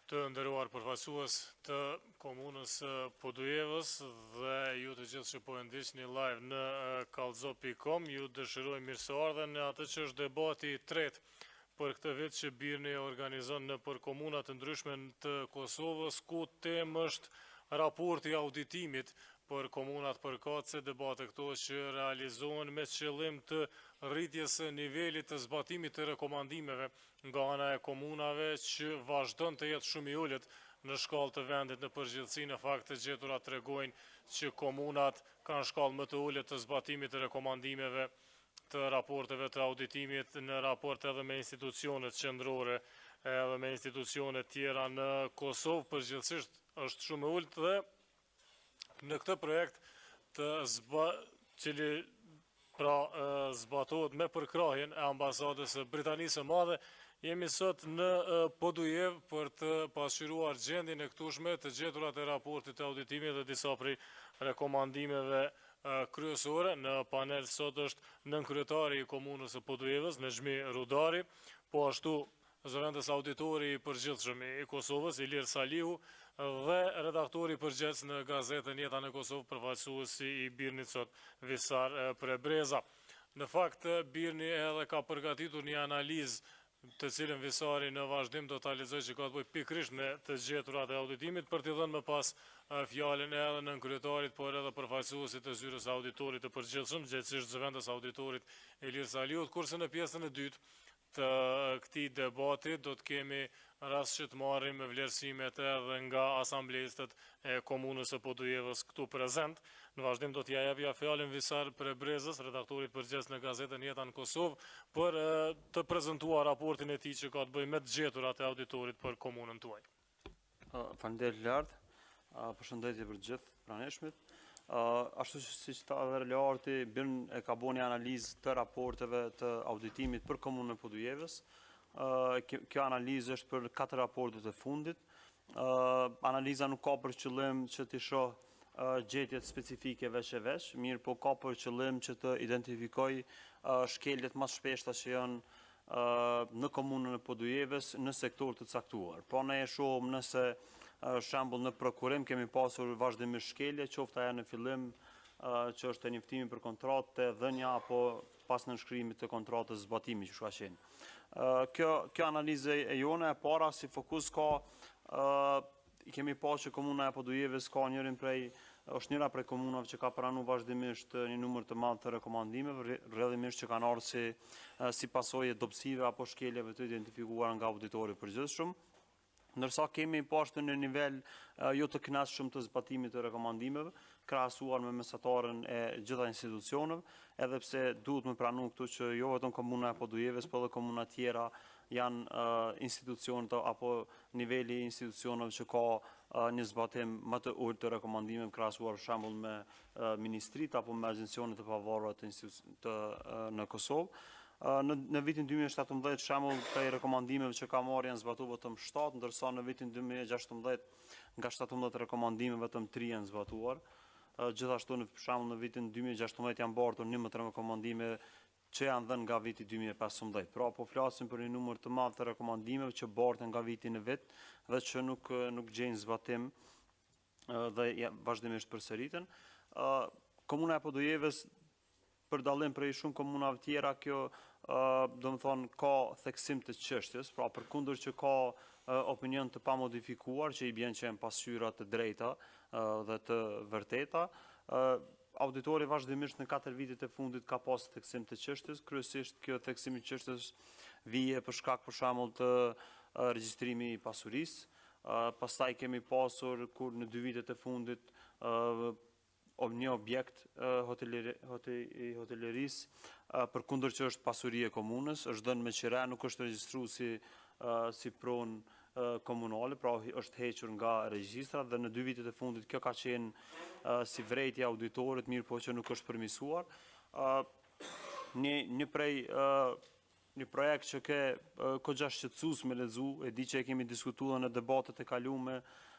Të nderuar përfaqësues të komunës Podujevës dhe ju të gjithë që po e ndiqni live në kallzo.com, ju dëshiroj mirëseardhje në atë që është debati i tretë për këtë vit që BIRNi organizon në për komuna të ndryshme të Kosovës, ku temë është raporti i auditimit për komunat përkatëse, debate këto që realizohen me qëllim të rritjes së nivelit të zbatimit të rekomandimeve nga ana e komunave që vazhdon të jetë shumë i ulët në shkallë të vendit në përgjithësi. Në fakt të gjeturat tregojnë që komunat kanë shkallë më të ulët të zbatimit të rekomandimeve të raporteve të auditimit në raport edhe me institucionet qendrore edhe me institucionet tjera në Kosovë. Përgjithsisht është shumë e ulët dhe në këtë projekt cili zbatohet me përkrahjen e ambasadës së Britanisë së Madhe, jemi sot në Podujev për të pasqyruar gjendjen e këtushme të gjeturat e raportit të auditimit dhe disa prej rekomandimeve kryesore. Në panel sot është nënkryetari i komunës së Podujevës, Nexhmi Rudari, po ashtu zëvendës auditori i përgjithshëm i Kosovës, Ilir Salihu, dhe redaktori i përgjithshëm në gazetën Jeta në Kosovë, përfaqësuesi i BIRNit sot, Visar Prebreza. Në fakt, BIRNi edhe ka përgatitur një analizë të cilën Visari në vazhdim do ta lexoj, që ka të bëjë pikërisht me të gjeturat e auditimit, për t'i dhënë më pas fjalën edhe nënkryetarit, por edhe përfaqësuesit të zyrës auditorit të përgjithshëm, gjithsesi zëvendës auditorit Ilir Salihut, kurse në pjesën e dytë të këtij debati do të kemi rast që të marrim vlerësimet edhe nga asamblestët e komunës së Podujevës këtu prezent. Në vazhdim do t'ja japja fjalën Visar Prebrezës, redaktorit përgjithshëm në gazetën Jeta në Kosovë, për të prezantuar raportin e tij që ka të bëjë me të gjeturat e auditorit për komunën tuaj. Faleminderit lart. Përshëndetje për gjithë pranishmit. Ashtu si që ta dhe Learti, BIRN e ka bo një analizë të raporteve të auditimit për komunën e Podujevës. Kjo analizë është për 4 raportet e fundit. Analiza nuk ka për qëllim që t'i shoh gjetjet specifike veç e veç, mirë po ka për qëllim që të identifikoj shkeljet më shpeshta që janë në komunën e Podujevës në sektor të caktuar. Po ne e shohim nëse shembull në prokurim kemi pasur vazhdimisht shkelje, qoftë ajo në fillim që është e njoftimi për kontratë, dhënia apo pas nënshkrimit të kontratës zbatimi që ka qenë. Kjo analizë e jone e para si fokus ka i kemi pasur që komuna e Podujevës ka është njëra prej komunave që ka pranuar vazhdimisht një numër të madh të rekomandimeve, rrjedhimisht që kanë ardhur si pasojë dobësive apo shkeljeve të identifikuara nga auditori përgjithshëm. Ndërsa kemi poshtë në nivel jo të kënaqshëm të zbatimit të rekomandimeve, krahasuar me mesatarën e gjitha institucioneve, edhe pse duhet me pranu këtu që jo vetëm komuna e Podujevës, por edhe komuna tjera janë institucionet apo niveli i institucioneve që ka një zbatim më të ulët të rekomandimeve, krahasuar për shembull me ministritë apo me agjencionet të pavarura në Kosovë. Në vitin 2017, shembull, prej rekomandimeve që ka marrë janë zbatuar vetëm 7, ndërsa në vitin 2016 nga 17 rekomandime vetëm 3 janë zbatuar. Gjithashtu për shembull në vitin 2016 janë bartur 11 rekomandime që janë dhënë nga viti 2015. Pra po flasim për një numër të madh të rekomandimeve që barten nga viti në vit dhe që nuk gjejnë zbatim dhe vazhdimisht përsëriten. Komuna e Podujevës, për dallim prej shumë komunave tjera, kjo domethënë ka theksim të çështjes, pra përkundër që ka opinion të pamodifikuar që i bën që janë pasqyra të drejta dhe të vërteta, auditori vazhdimisht në 4 vitet e fundit ka pas theksim të çështjes. Kryesisht kjo theksim i çështjes vije për shkak për shembull të regjistrimi i pasurisë. Pastaj kemi pasur kur në 2 vitet e fundit një objekt i hotelerisë, përkundër që është pasuri e komunës, është dhënë me qira, nuk është regjistruar si pronë komunale, pra është hequr nga regjistrat, dhe në 2 vitet e fundit kjo ka qenë si vërejtje auditorit, mirë po që nuk është përmisuar. Një projekt që ke kogja shqetësues me lexu, e di që e kemi diskutuar në debatet e kaluara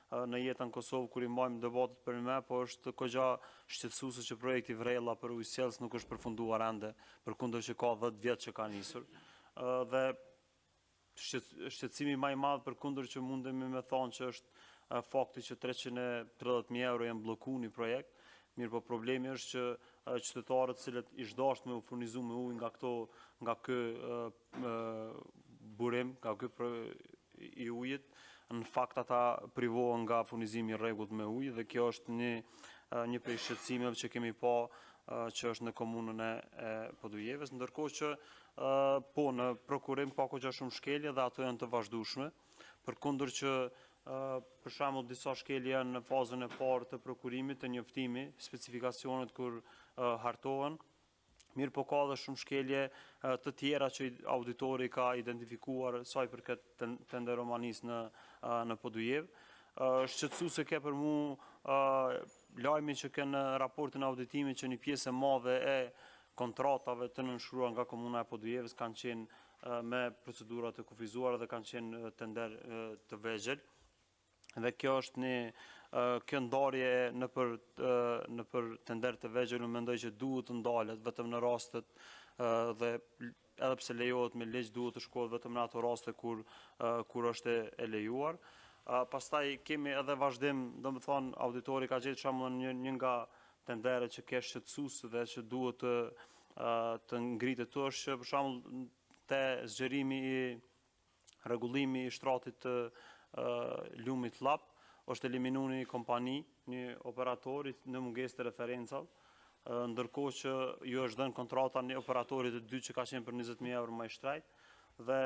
në Jetën Kosovë kur i mbajmë debatet për më, po është kogja shqetësuese që projekti Vrella për ujësjellës nuk është përfunduar ende, përkundër që ka 10 vjet që ka nisur. Dhe shqetësimi më i madh përkundër që mundemi me thonë që është fakti që 330.000 euro janë bllokuar një projekt. Mirë, po problemi është që qytetarët cilët ish dashur me u furnizu me ujë nga ky burim, nga ky i ujit, në fakt ata privohen nga furnizimi i rregullt me ujë dhe kjo është një prej shqetësimeve që kemi pa që është në komunën e Podujevës, ndërkohë që në prokurim ka goxha shumë shkelje dhe ato janë të vazhdueshme, përkundër që për shembull disa shkelje janë në fazën e parë të prokurimit, të njoftimi, specifikacionet kur hartohen. Mirë, po ka dhe shumë shkelje të tjera që auditori ka identifikuar sa i përket tenderomanisë në Podujev. Shqetësuese ke për mu lajmi që ke në raportin e auditimit që një pjesë e madhe e kontratave të nënshkruar nga komuna e Podujevës kanë qenë me procedurat të kufizuara dhe kanë qenë tender të vegjël. Dhe kjo është kjo ndarje në për tender të vegjël, unë mendoj që duhet të ndalet vetëm në rastet dhe edhe pse lejohet me ligj duhet të shkohet vetëm në ato raste kur është e lejuar. Pastaj kemi edhe vazhdim, domethënë auditori ka gjetur shembull një nga tenderet që ke shqetësues dhe që duhet të ngritet është që për shembull te zgjerimi i rregullimi i shtratit të lumit Llap është eliminuar një kompani, një operatori në mungesë të referencave, ndërkohë që ju është dhënë kontrata një operatorit të dytë që ka qenë për 20.000 euro më i shtrejt dhe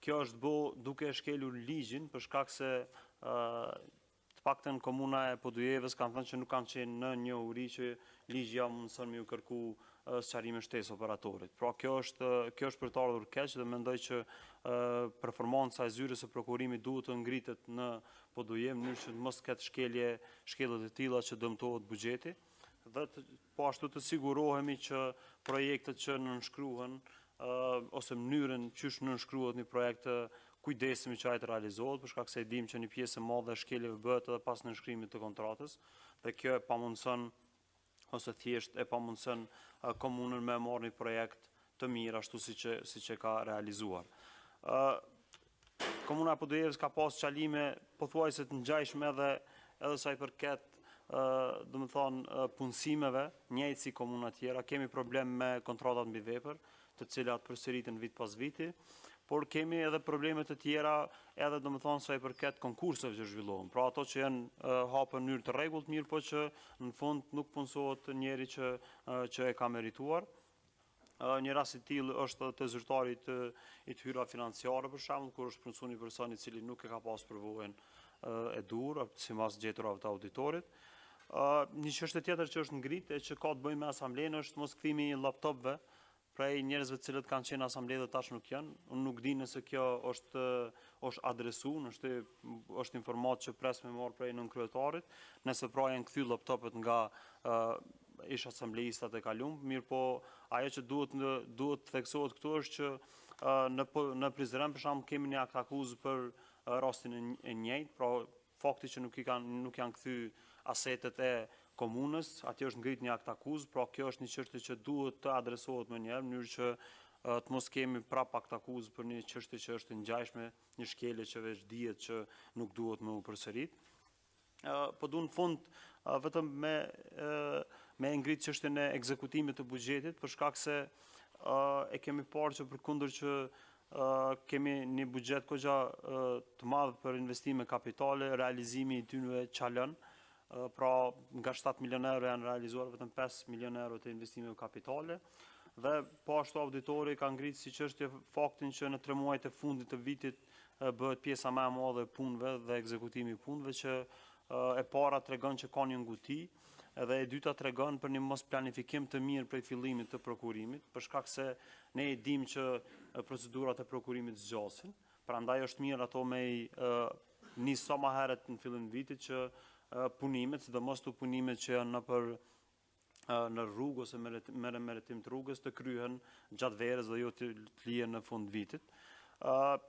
kjo është duke e shkelur ligjin për shkak se të paktën komuna e Podujevës kanë thënë që nuk kanë qenë në njohuri që ligji ja mundson me u kërku sqarime shtesë operatorit. Pra kjo është për të ardhur keq dhe mendoj që performanca e zyrës së prokurimit duhet të ngritet në Podujev në mënyrë që mos ketë shkelje të tilla që dëmtohet buxheti dhe po ashtu të sigurohemi që projektet që nënshkruhen ose mënyrën qysh nënshkruhet një projekt kujdesemi që ai të realizohet, për shkak se e dim që një pjesë e madhe e shkeljeve bëhet edhe pas nënshkrimit të kontratës dhe kjo e pamundson ose thjesht e pamundson komunën me marrë një projekt të mirë ashtu siç e ka realizuar. Komuna e Podujevës ka pas çalime pothuajse të ngjashme edhe sa i përket domethënë punësimeve, njëjtë si komuna tjera, kemi problem me kontratat mbi vepër, të cilat përsëriten vit pas viti, por kemi edhe probleme të tjera edhe domethënë sa i përket konkurseve që zhvillohen. Pra ato që janë hapur në mënyrë të rregullt, mirë po që në fund nuk punësohet njeri që e ka merituar. Një rast i tillë është te zyrtari i hyra financiare për shembull, kur është punësuar një person i cili nuk e ka pas përvojën e dur, sipas gjeturave të auditorit. Një çështje tjetër që është ngritë e që ka të bëjë me asamblenë është moskthimi i laptopëve prej njerëzve të cilët kanë qenë asambleë dhe tash nuk janë. Unë nuk di nëse kjo është adresuar, është informat që pres me marr prej nënkryetarit, nëse pra janë kthy laptopet nga ish asambleistat e kalum, mirë po ajo që duhet theksohet këtu është që në Prizren për shembull kemi një akt akuzë për rastin e njëjtë, pra fakti që nuk janë kthy asetet e komunës, atje është ngrit një akt akuzë, pra kjo është një çështje që duhet të adresohet më njëherë, në mënyrë që të mos kemi prap akt akuzë për një çështje që është ngjashme, një shkelje që veç dihet që nuk duhet më u përsërit. Po du në fund vetëm me ngrit çështjen e ekzekutimit të buxhetit, për shkak se e kemi parë që përkundër që kemi një buxhet goxha të madh për investime kapitale, realizimi i tyre çalon. Pra nga 7 milion euro janë realizuar vetëm 5 milion euro të investimeve kapitale dhe po ashtu auditori ka ngritë si çështje faktin që në 3 muajt e fundit të vitit bëhet pjesa më e madhe e punëve dhe ekzekutimi i punëve që e para tregon që ka një nguti edhe e dyta tregon për një mos planifikim të mirë prej fillimit të prokurimit, për shkak se ne e dim që procedurat e prokurimit zgjasin, prandaj është mirë ato me nis sa më herët në fillim të vitit që punimet, sidomos të punimet që janë në rrugë ose me meritim të rrugës të kryhen gjatë verës dhe jo të lihen në fund vitit.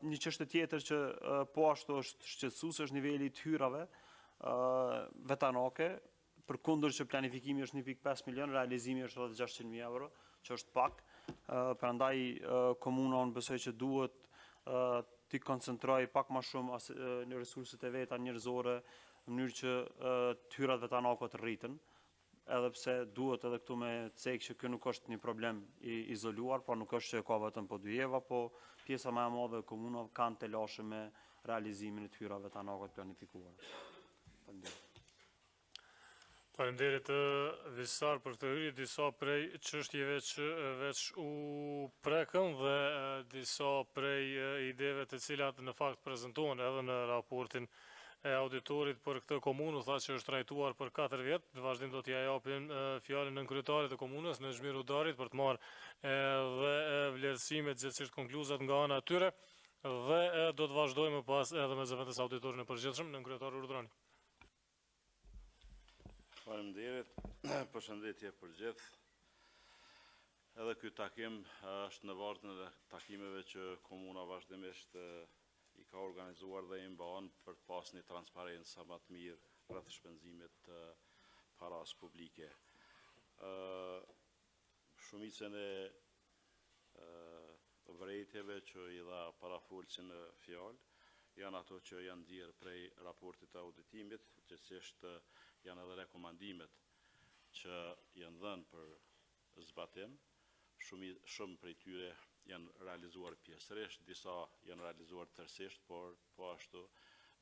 Një çështje tjetër që po ashtu është shqetësuese është niveli i hyrave vetanake, përkundër që planifikimi është 1.5 milion, realizimi është rreth 600.000 euro, që është pak. Prandaj komuna unë besoj që duhet t'i koncentroj pak më shumë në resurset e veta njerëzore, në mënyrë që tyrat vetanako të rritën, edhe pse duhet edhe këtu me cek që kjo nuk është një problem i izoluar, por nuk është që ka vetëm Podujeva, po pjesa më e madhe e komunave kanë të lashë me realizimin e tyrave vetanako të planifikuara. Faleminderit. Faleminderit Visar për këtë hyrje, disa prej çështjeve që veç u prekën dhe disa prej ideve të cilat në fakt prezantohen edhe në raportin e auditorit për këtë komunë, tha që është trajtuar për 4 vjet. Në vazhdim do t'ja japim fjalën në kryetarit të komunës, në Xhmir Udarit, për të marrë dhe vlerësimet gjithësisht konkluzat nga ana e tyre dhe do të vazhdojmë pas edhe me zëvendës auditorin e përgjithshëm në kryetarin Urdrani. Faleminderit, përshëndetje për gjithë. Edhe ky takim është në vartën e takimeve që komuna vazhdimisht i ka organizuar dhe i mban për të pas një transparencë sa më të mirë rreth shpenzimit të paras publike. Shumicën e vërejtjeve që i dha parafolësi në fjalë janë ato që janë nxjerrë prej raportit të auditimit, gjithsesi janë edhe rekomandimet që janë dhënë për zbatim. Shumë prej tyre janë realizuar pjesërisht, disa janë realizuar tërësisht, por po ashtu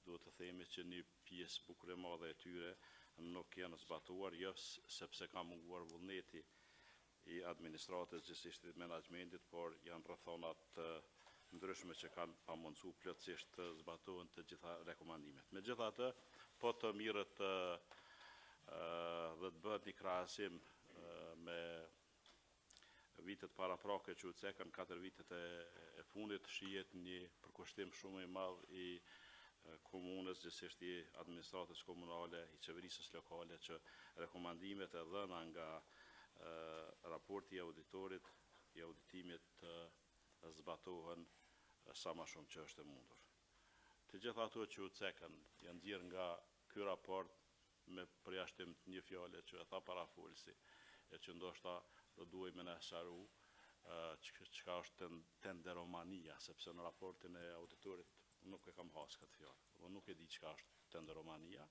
duhet të themi që një pjesë bukur e madhe e tyre nuk janë zbatuar, jo sepse ka munguar vullneti i administratës, gjithsesi i menaxhmentit, por janë rrethonat ndryshme që kanë pamundsu plotësisht të zbatohen të gjitha rekomandimet. Megjithatë, po të mirët dhe të bëhet një krahasim me vitet paraprake që u cekën 4 vitet e fundit, shihet një përkushtim shumë i madh i komunës, gjithsesi i administratës komunale, i qeverisës lokale, që rekomandimet e dhëna nga raporti i auditorit, i auditimit zbatohen sa më shumë që është e mundur. Të gjitha ato që u cekën janë nxjerrë nga ky raport me përjashtim të një fjale që e tha parafolësi, e që ndoshta do duhej me sharu çka është tenderomania, sepse në raportin e auditorit nuk e kam has këtë fjalë, po nuk e di çka është tenderomania,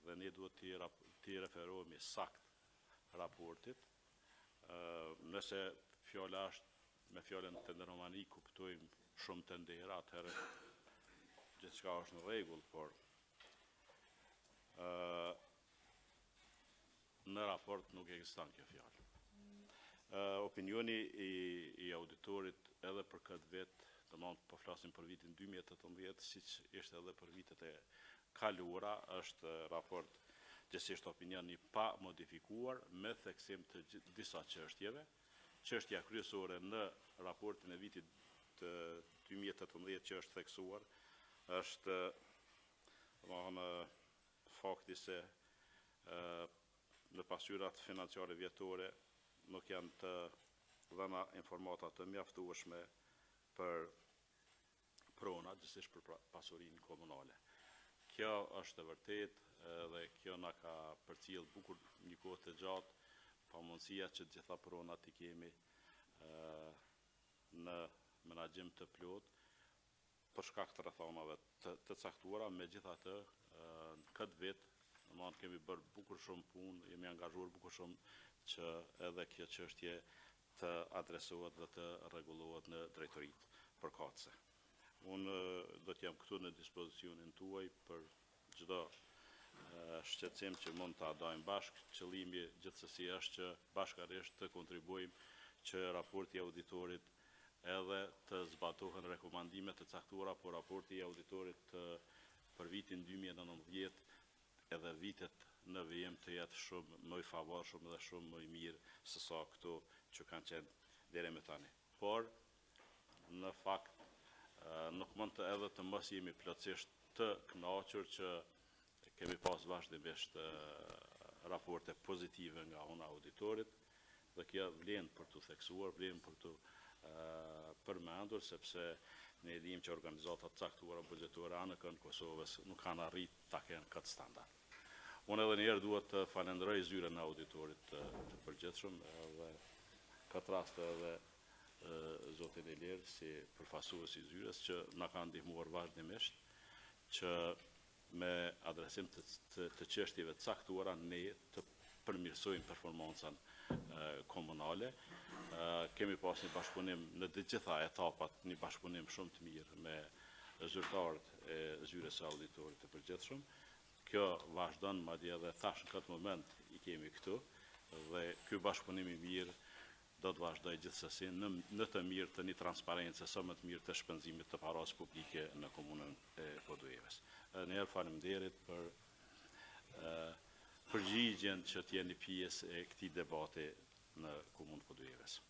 dhe ne duhet t'i referohemi sakt raportit. Nëse fjala është me fjalën tenderomani kuptojmë shumë tendera, atëherë gjithçka është në rregull, por në raport nuk ekziston kjo fjalë. Opinioni i auditorit edhe për këtë vit, domthonë po flasim për vitin 2018, siç ishte edhe për vitet e kaluara, është raport gjithsesi opinion i pa modifikuar me theksim të disa çështjeve. Çështja kryesore në raportin e vitit 2018 që është theksuar është fakti se në pasyrat financiare vjetore nuk janë të dhëna informata të mjaftueshme për prona, gjithsesi për pasurinë komunale. Kjo është e vërtetë dhe kjo na ka përcjell bukur një kohë të gjatë pamundësia që gjitha pronat i kemi në menaxhim të plot për shkak të rrethonave të caktuara. Megjithatë, në këtë vit domthonë kemi bërë bukur shumë punë, jemi angazhuar bukur shumë që edhe kjo çështje të adresohet dhe të rregullohet në drejtoritë përkatëse. Unë do të jam këtu në dispozicionin tuaj për çdo shqetësim që mund ta dajmë bashkë. Qëllimi gjithsesi është që bashkërisht të kontribuojmë që raporti i auditorit edhe të zbatohen rekomandimet të caktuara, por raporti i auditorit për vitin 2019 edhe vitet në vijim të jetë shumë më i favorshëm dhe shumë më i mirë se sa këto që kanë qenë deri më tani. Por në fakt nuk mund të edhe të mos jemi plotësisht të kënaqur që kemi pas vazhdimisht raporte pozitive nga ana auditorit, dhe kjo vlen për të theksuar, vlen për të përmendur, sepse ne dimë që organizatat caktuara buxhetore anë kënd Kosovës nuk kanë arritë ta kenë këtë standard. Unë edhe njerë duhet të falenderoj zyrën e auditorit të përgjithshëm, dhe këtë rast edhe zotin Ilir si përfaqësues i zyres që na ka ndihmuar vazhdimisht që me adresim të çështjeve të caktuara ne të përmirësojmë performancën komunale. Kemi pas një bashkëpunim në të gjitha etapat, një bashkëpunim shumë të mirë me zyrtarët e zyres së auditorit të përgjithshëm. Kjo vazhdon, madje edhe thash në këtë moment i kemi këtu dhe ky bashkëpunim i mirë do të vazhdoj gjithsesi në të mirë të një transparencë sa më të mirë të shpenzimit të paras publike në komunën e Podujeves. Njëherë faleminderit për përgjigjen që t'jeni pjesë e këtij debati në komunën Podujeves.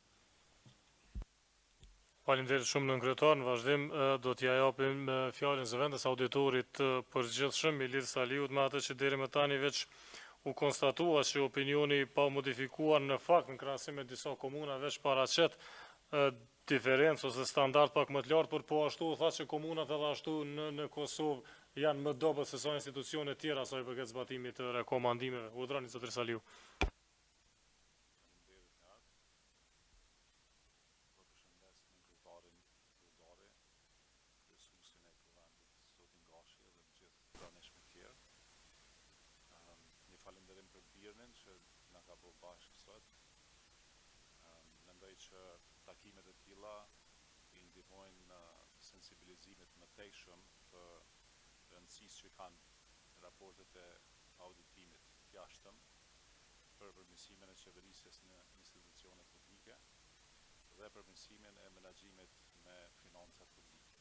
Faleminderit shumë nën kryetar. Në vazhdim do t'ja japim fjalën zëvendës auditorit të përgjithshëm Ilir Saliut, me atë që deri më tani veç u konstatua që opinioni pa modifikuar në fakt në krahasim me disa komuna veç paraqet diferencë ose standard pak më të lartë, por po ashtu u tha që komunat edhe ashtu në Kosovë janë më dobët se sa institucione tjera sa i përket zbatimit të rekomandimeve. Urdhroni zotëri Saliu. Falenderim për birnin që na ka bërë bashkë sot. Mendoj që takimet e tilla i ndihmojnë në sensibilizimit më tejshëm të rëndësisë që kanë raportet e auditimit të jashtëm për përmirësimin e qeverisjes në institucione publike dhe përmirësimin e menaxhimit me financat publike.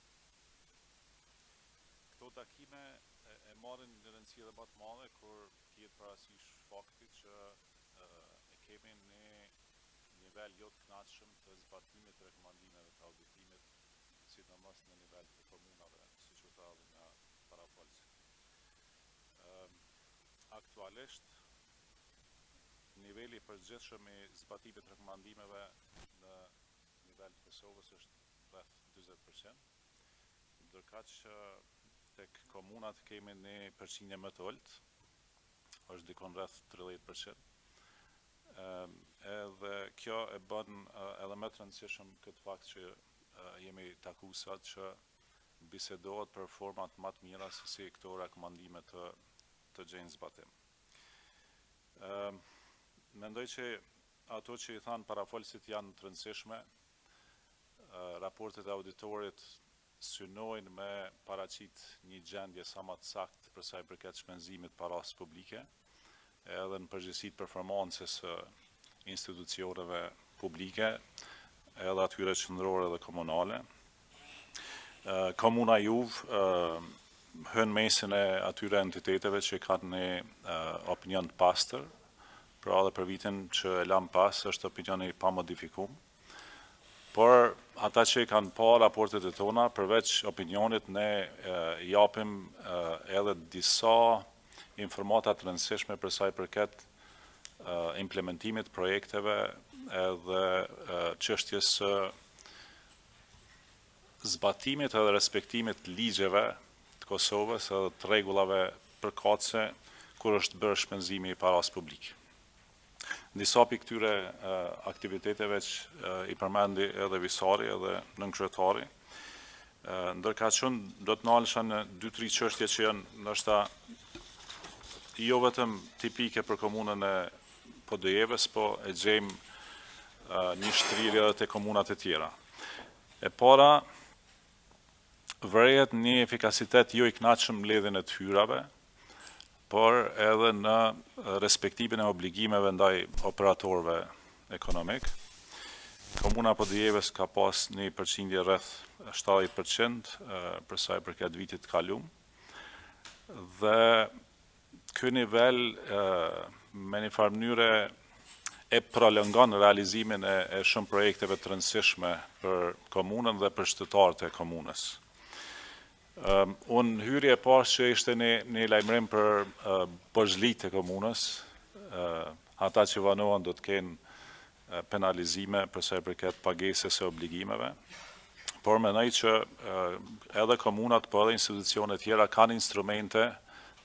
Këto takime e marrin një rëndësi edhe më të madhe kur kthehet parasysh fakti që e kemi në nivel jo të kënaqshëm të zbatimit të rekomandimeve të auditimit, sidomos në nivel të komunave, siç u tha edhe nga parafalësi. Aktualisht niveli i përgjithshëm i zbatimit të rekomandimeve në nivel të Kosovës është rreth 40%, ndërkaq që tek komunat kemi një përqindje më të ulët, është dikon rreth 30%. Edhe kjo e bën edhe më të rëndësishëm këtë fakt që jemi taku sot që bisedohet për format më të mira se si këto rekomandime të gjejnë zbatim. Mendoj që ato që i thanë parafolësit janë të rëndësishme, raportet e auditorit synojnë me paraqit një gjendje sa më të saktë për sa i përket shpenzimit paras publike, edhe në përgjithësi të performancës së institucioneve publike, edhe atyre qendrore dhe komunale. Komuna Juv hyn mesin e atyre entiteteve që kanë një opinion të pastër, pra edhe për vitin që e lam pas është opinioni pa modifikum. Por ata që i kanë pa raportet e tona, përveç opinionit, ne japim edhe disa informata të rëndësishme për sa i përket implementimit projekteve edhe çështjes së zbatimit edhe respektimit të ligjeve të Kosovës edhe të rregullave përkatëse kur është bërë shpenzimi i paras publik. Disa për këtyre aktiviteteve që i përmendi edhe visari edhe nënkryetari, ndërka që do të nalësha në 2-3 çështje që janë ndoshta jo vetëm tipike për komunën e Podujeves, po e gjejmë një shtrirje edhe te komunat e tjera. E para, vërehet një efikasitet jo i kënaqshëm në mbledhjen e të hyrave, por edhe në respektimin e obligimeve ndaj operatorëve ekonomik. Komuna Podujeves ka pas një përqindje rreth 70% për sa i përket vitit të kaluar. Dhe ky nivel me një farë mënyre e prolongon realizimin e shumë projekteve të rëndësishme për komunën dhe për qytetarët e komunës. Unë hyrje e parë që ishte një lajmërim për borxhlitë e komunës, ata që vanohen do të kenë penalizime për sa i përket pagesës së obligimeve, por mendoj që edhe komunat po edhe institucionet tjera kanë instrumente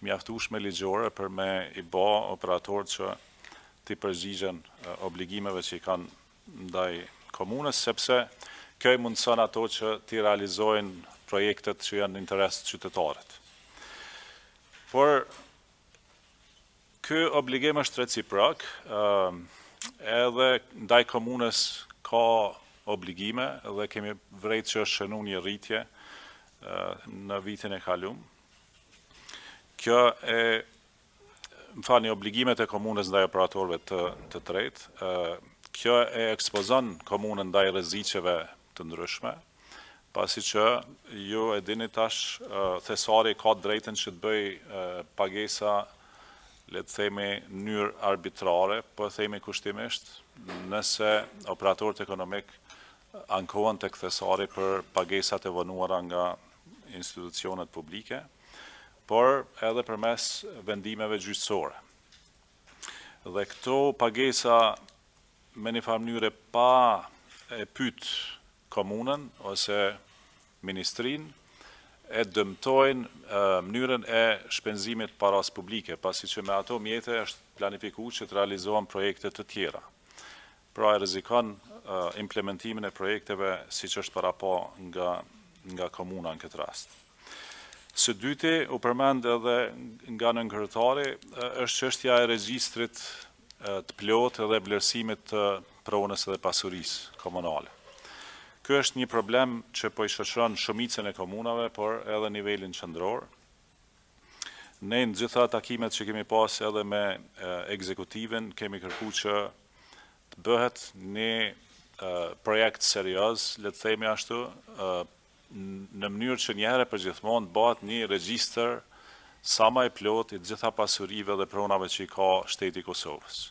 mjaftueshme ligjore për me i bë operatorët që t'i përgjigjen obligimeve që i kanë ndaj komunës, sepse kjo i mundëson ato që t'i realizojnë projektet që janë në interes të qytetarit. Por, ky obligim është reciprok, edhe ndaj komunës ka obligime dhe kemi vrejt që është shënu një rritje në vitin e kalum. Kjo e, më falni, obligimet e komunës ndaj operatorëve të tretë, kjo e ekspozon komunën ndaj rreziqeve të ndryshme, pasi që ju e dini tash thesari ka drejtën që të bëj pagesa, le të themi, në mënyrë arbitrare, po themi kushtimisht, nëse operatorët ekonomik ankohen tek thesari për pagesat e vonuara nga institucionet publike, por edhe përmes vendimeve gjyqësore. Dhe këto pagesa me një farë mënyre pa e pyet komunën ose ministrinë, e dëmtojnë mënyrën e shpenzimit paras publike, pasi që me ato mjete është planifikuar që të realizohen projekte të tjera. Pra e rrezikon implementimin e projekteve siç është parapa nga komuna në këtë rast. Së dyti, u përmend edhe nga nënkërëtari, është çështja e regjistrit të plot edhe vlerësimit të pronës dhe pasurisë komunale. Ky është një problem që po i shoqëron shumicën e komunave, por edhe nivelin qendror. Ne në gjitha takimet që kemi pas edhe me ekzekutivin, kemi kërkuar që të bëhet një projekt serioz, le të themi ashtu, në mënyrë që njëherë për gjithmonë bëhet një regjistër sa më i plot i të gjitha pasurive dhe pronave që i ka shteti i Kosovës.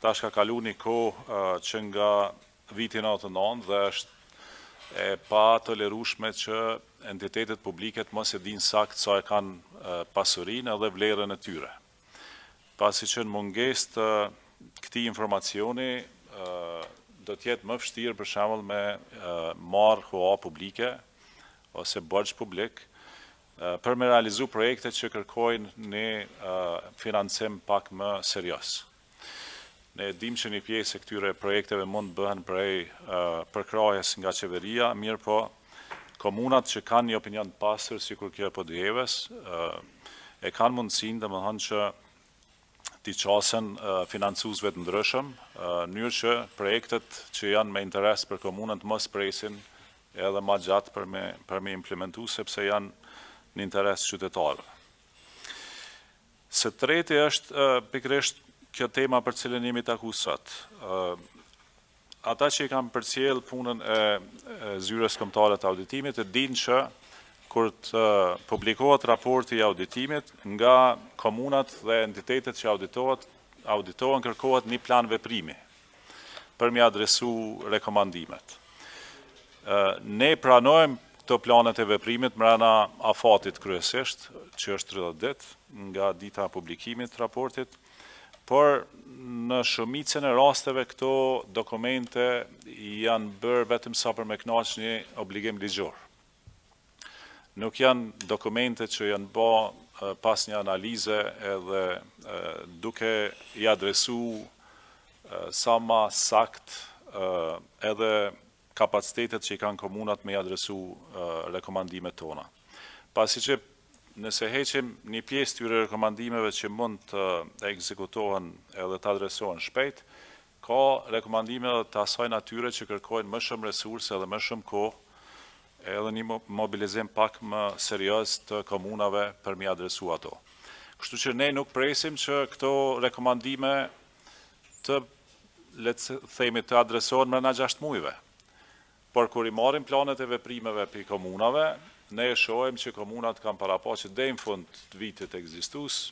Tash ka kalu një kohë që nga viti 99 dhe është e pa tolerueshme që entitetet publike mos e dinë sakt sa e kanë pasurinë edhe vlerën e tyre. Pasi që në mungesë të këtij informacioni do të jetë më vështirë për shembull me marrë hua publike ose borxh publik për me realizu projekte që kërkojnë një financim pak më serioz. Ne dim që një pjesë e këtyre projekteve mund të bëhen prej përkrajes nga qeveria, mirë po komunat që kanë një opinion të pastër, sikur kjo e Podujevës, e kanë mundësinë, domethënë që t'i qasen financuesve të ndryshëm, në mënyrë që projektet që janë me interes për komunën të mos presin edhe më gjatë për me implementu, sepse janë në interes qytetarëve. Së treti është pikërisht kjo tema për cilën jemi taku sot. Ata që i kam përcjell punën e zyres kombëtare të auditimit e dinë që kur të publikohet raporti i auditimit, nga komunat dhe entitetet që auditohen kërkohet një plan veprimi për mi adresu rekomandimet. Ne pranojmë këto planet e veprimit mbrana afatit kryesisht, që është 30 ditë nga dita e publikimit të raportit, por në shumicën e rasteve këto dokumente janë bërë vetëm sa për me kënaq një obligim ligjor. Nuk janë dokumente që janë bë pas një analize edhe duke i adresu sa ma sakt edhe kapacitetet që i kanë komunat me i adresu rekomandimet tona. Pasi që nëse heqim një pjesë tyre rekomandimeve që mund të ekzekutohen edhe të adresohen shpejt, ka rekomandime të asaj natyre që kërkojnë më shumë resurse edhe më shumë kohë, edhe një mobilizim pak më serioz të komunave për mi adresu ato. Kështu që ne nuk presim që këto rekomandime të, le të themi, të adresohen mbrana 6 muajve. Por kur i marrim planet e veprimeve për komunave, ne e shohim që komunat kanë paraqë që deri në fund të vitit ekzistues,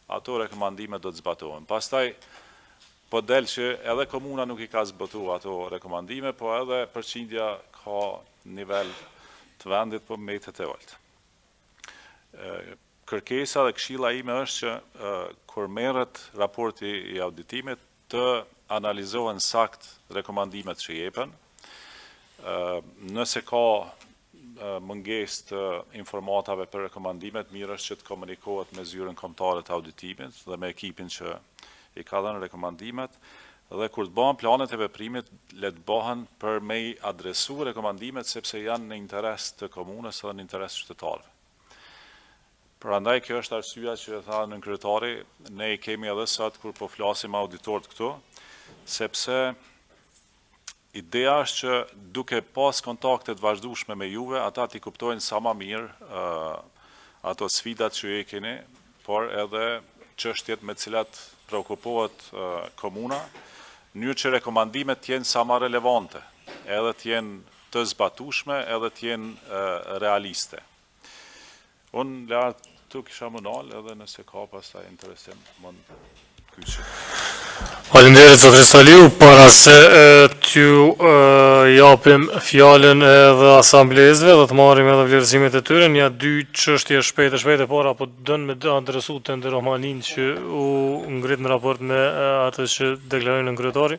ato rekomandime do të zbatohen. Pastaj po del që edhe komuna nuk i ka zbatuar ato rekomandime, po edhe përqindja ka nivel të vendit po mbetet e ulët. Kërkesa dhe këshilla ime është që kur merret raporti i auditimit të analizohen sakt rekomandimet që jepen. Nëse ka mungesë të informatave për rekomandimet, mirë është që të komunikohet me zyrën kombëtare të auditimit dhe me ekipin që i ka dhënë rekomandimet dhe kur të bëhen planet e veprimit, le të bëhen për me i adresu rekomandimet sepse janë në interes të komunës dhe në interes të qytetarëve. Prandaj kjo është arsyeja që e tha nën kryetari, ne i kemi edhe sot kur po flasim auditorët këtu, sepse ideja është që duke pas kontaktet vazhdueshme me juve, ata t'i kuptojnë sa më mirë ato sfidat që e keni, por edhe çështjet me cilat preokupohet komuna, në mënyrë që rekomandimet t'jenë sa më relevante, edhe t'jenë të zbatueshme, edhe t'jenë realiste. Unë lartë tu kisha më nalë edhe nëse ka pastaj interesim mund kyçi. Faleminderit zotri Saliu, para se t'ju japim fjalën edhe asamblezëve dhe të marrim edhe vlerësimet e tyre, nja dy çështje shpejt e para, po dën me adresu të Romanin që u ngrit në raport me atë që deklaroi nën kryetari.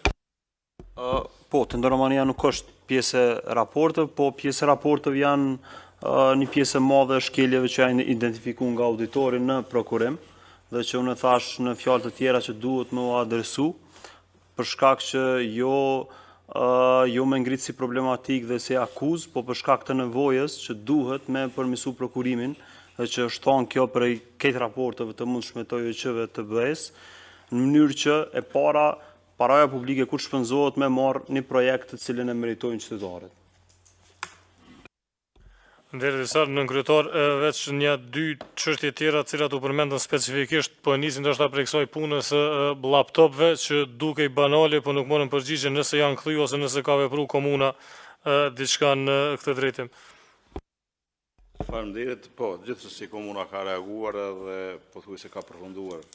Po, të Romania nuk është pjesë e raporteve, po pjesë e raporteve janë një pjesë e madhe e shkeljeve që janë identifikuar nga auditori në prokurim dhe që unë thash në fjalë të tjera që duhet më adresu për shkak që jo me ngritë si problematik dhe si akuz, po për shkak të nevojës që duhet me përmirësu prokurimin dhe që është thonë kjo për këtë raporteve të mundshme të OJQ-ve të BE-s, në mënyrë që e paraja publike kur shpenzohet me marrë një projekt të cilin e meritojnë qytetarët. Deri disa nën kryetar veç një dy çështje tjera të cilat u përmendën specifikisht, po nisin ndoshta prej kësaj punës së laptopëve që dukej banale, po nuk morën përgjigje nëse janë kthy ose nëse ka vepruar komuna diçka në këtë drejtim. Faleminderit, po, gjithsesi komuna ka reaguar dhe pothuajse ka përfunduar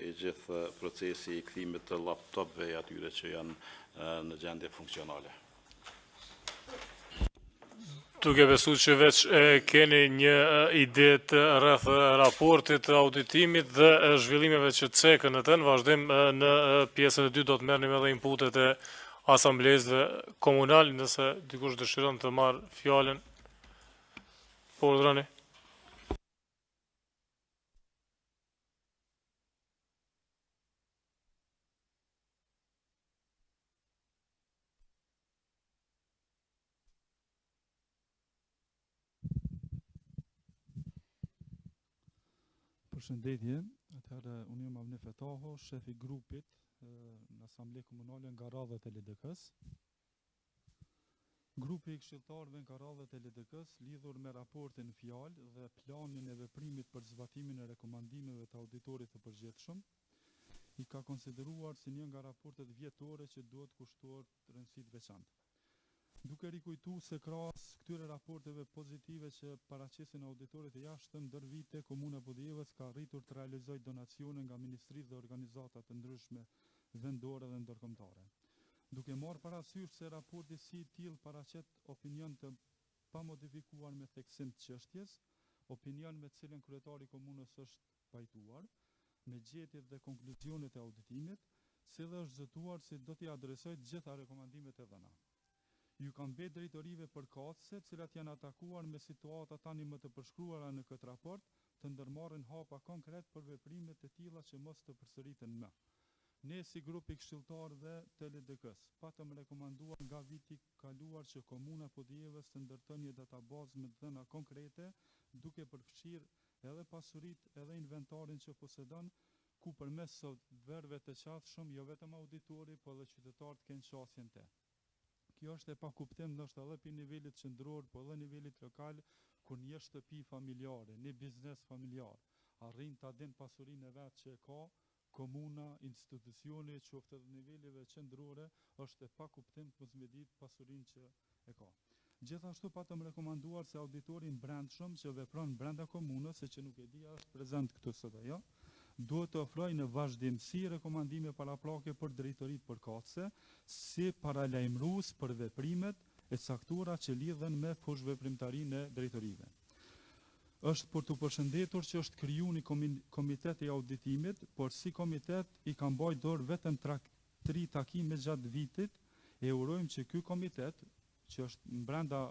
i gjithë procesi i kthimit të laptopëve atyre që janë në gjendje funksionale. Duke besu që veç keni një ide të rreth raportit, auditimit dhe zhvillimeve që cekën në të në vazhdim në pjesën e dy do të merrnim edhe inputet e asamblezëve komunal, nëse dikush dëshiron të marrë fjalën. Po urdhroni. Përshëndetje, atëherë unë jam Avni Fetaho, shefi grupit në Asamble Komunale nga radhët e LDK-s. Grupi i këshilltarëve nga radhët e LDK-s lidhur me raportin fjalë dhe planin e veprimit për zbatimin e rekomandimeve të auditorit të përgjithshëm, i ka konsideruar si një nga raportet vjetore që duhet kushtuar rëndësi të veçantë. Duke rikujtu se krahas këtyre raporteve pozitive që paraqesin auditorit e jashtëm, ndër vite Komuna Podujevës ka arritur të realizojë donacione nga ministritë dhe organizata të ndryshme vendore dhe ndërkombëtare. Duke marrë parasysh se raporti si i tillë paraqet opinion të pamodifikuar me theksim të çështjes, opinion me të cilën kryetari i komunës është pajtuar, me gjetjet dhe konkluzionet e auditimit, si dhe është zëtuar si do t'i adresojë të gjitha rekomandimet e dhëna. Ju kanë mbetë drejtorive përkatëse, cilat janë atakuar me situata tani më të përshkruara në këtë raport, të ndërmarrin hapa konkret për veprimet e tilla që mos të përsëriten më. Ne si grupi këshilltarëve të LDK-s patëm rekomanduar nga viti kaluar që Komuna Podujevës të ndërton një databazë me dhëna konkrete, duke përfshirë edhe pasuritë edhe inventarin që posedon, ku përmes softverëve të qasshëm jo vetëm auditori, por edhe qytetarët kenë qasjen te. Kjo është e pa kuptim ndoshta edhe për nivelit qendror, po edhe nivelit lokal, kur një shtëpi familjare, një biznes familjar, arrin ta din pasurinë e vet që e ka, komuna, institucioni, qoftë edhe nivelive qendrore, është e pa kuptim mos me ditë pasurinë që e ka. Gjithashtu patëm rekomanduar se auditori brendshëm që vepron brenda komunës, se që nuk e di është prezant këtu sot ajo, duhet të ofrojë në vazhdimsi rekomandime paraprake për drejtoritë përkatëse, si paralajmërues për veprimet e caktuara që lidhen me fushveprimtarinë e drejtorive. Është për të përshëndetur që është krijuar një komitet i auditimit, por si komitet i ka mbajtur dorë vetëm 3 takime gjatë vitit, e urojmë që ky komitet, që është brenda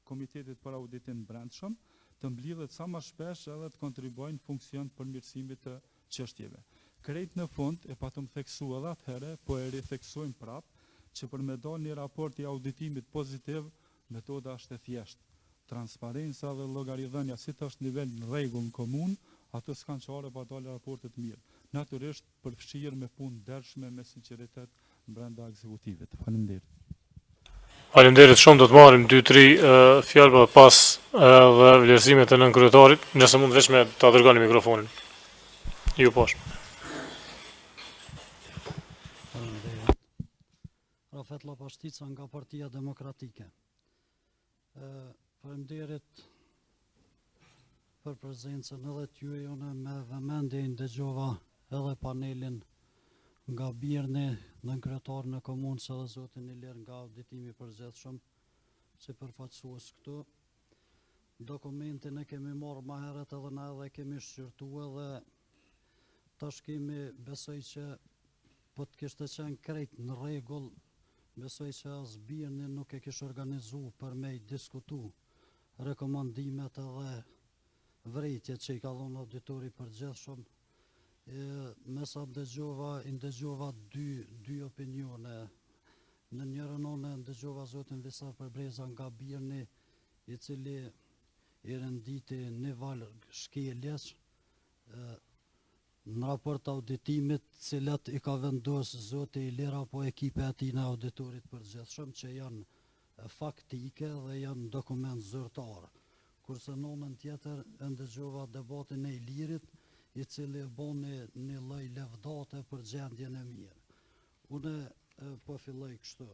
komitetit për auditim brendshëm, të mblidhet sa më shpesh edhe të kontribuojnë në funksion të përmirësimit të çështjeve. Krejt në fund e patëm theksu edhe atëherë, po e ritheksojmë prapë që për me dalë një raport i auditimit pozitiv, metoda është e thjeshtë. Transparenca dhe llogaridhënia si të është nivel në rregull në komunë, atë s'kan çare pa dalë raportet mirë. Natyrisht përfshirë me punë ndershme me sinqeritet brenda ekzekutivit. Faleminderit. Faleminderit shumë, do të marrim 2-3 fjalë për pas dhe vlerësimet e nënkryetarit, nëse mund veç me ta dërgoni mikrofonin. Ju poshtë. Faleminderit. Rafet Lapashtica nga Partia Demokratike. Faleminderit për prezencën edhe t'ju jone me vëmendje ndëgjova edhe panelin nga Birni, nënkretar në komunë së dhe zotin Ilir nga auditimi përgjithshëm si përfaqësues këtu. Dokumentin e kemi marrë ma herët edhe na edhe kemi shqyrtua dhe tash kemi besoj që po të kishte qenë krejt në rregull, besoj që as Birni nuk e kish organizu për me i diskutu rekomandimet edhe vrejtjet që i ka dhënë auditori përgjithshëm. Me sa ndëgjova dy opinione. Në njërën one ndëgjova zotin Visar Përbreza nga Birni, i cili i renditi një valë shkeljes në raport auditimit, cilat i ka vendos zoti Ilir apo ekipe e tij në auditorit përgjithshëm, që janë faktike dhe janë dokument zyrtar. Kurse në anën tjetër ndëgjova debatin e Ilirit, i cili boni një lloj levdate për gjendjen e mirë. Une po filloj kështu.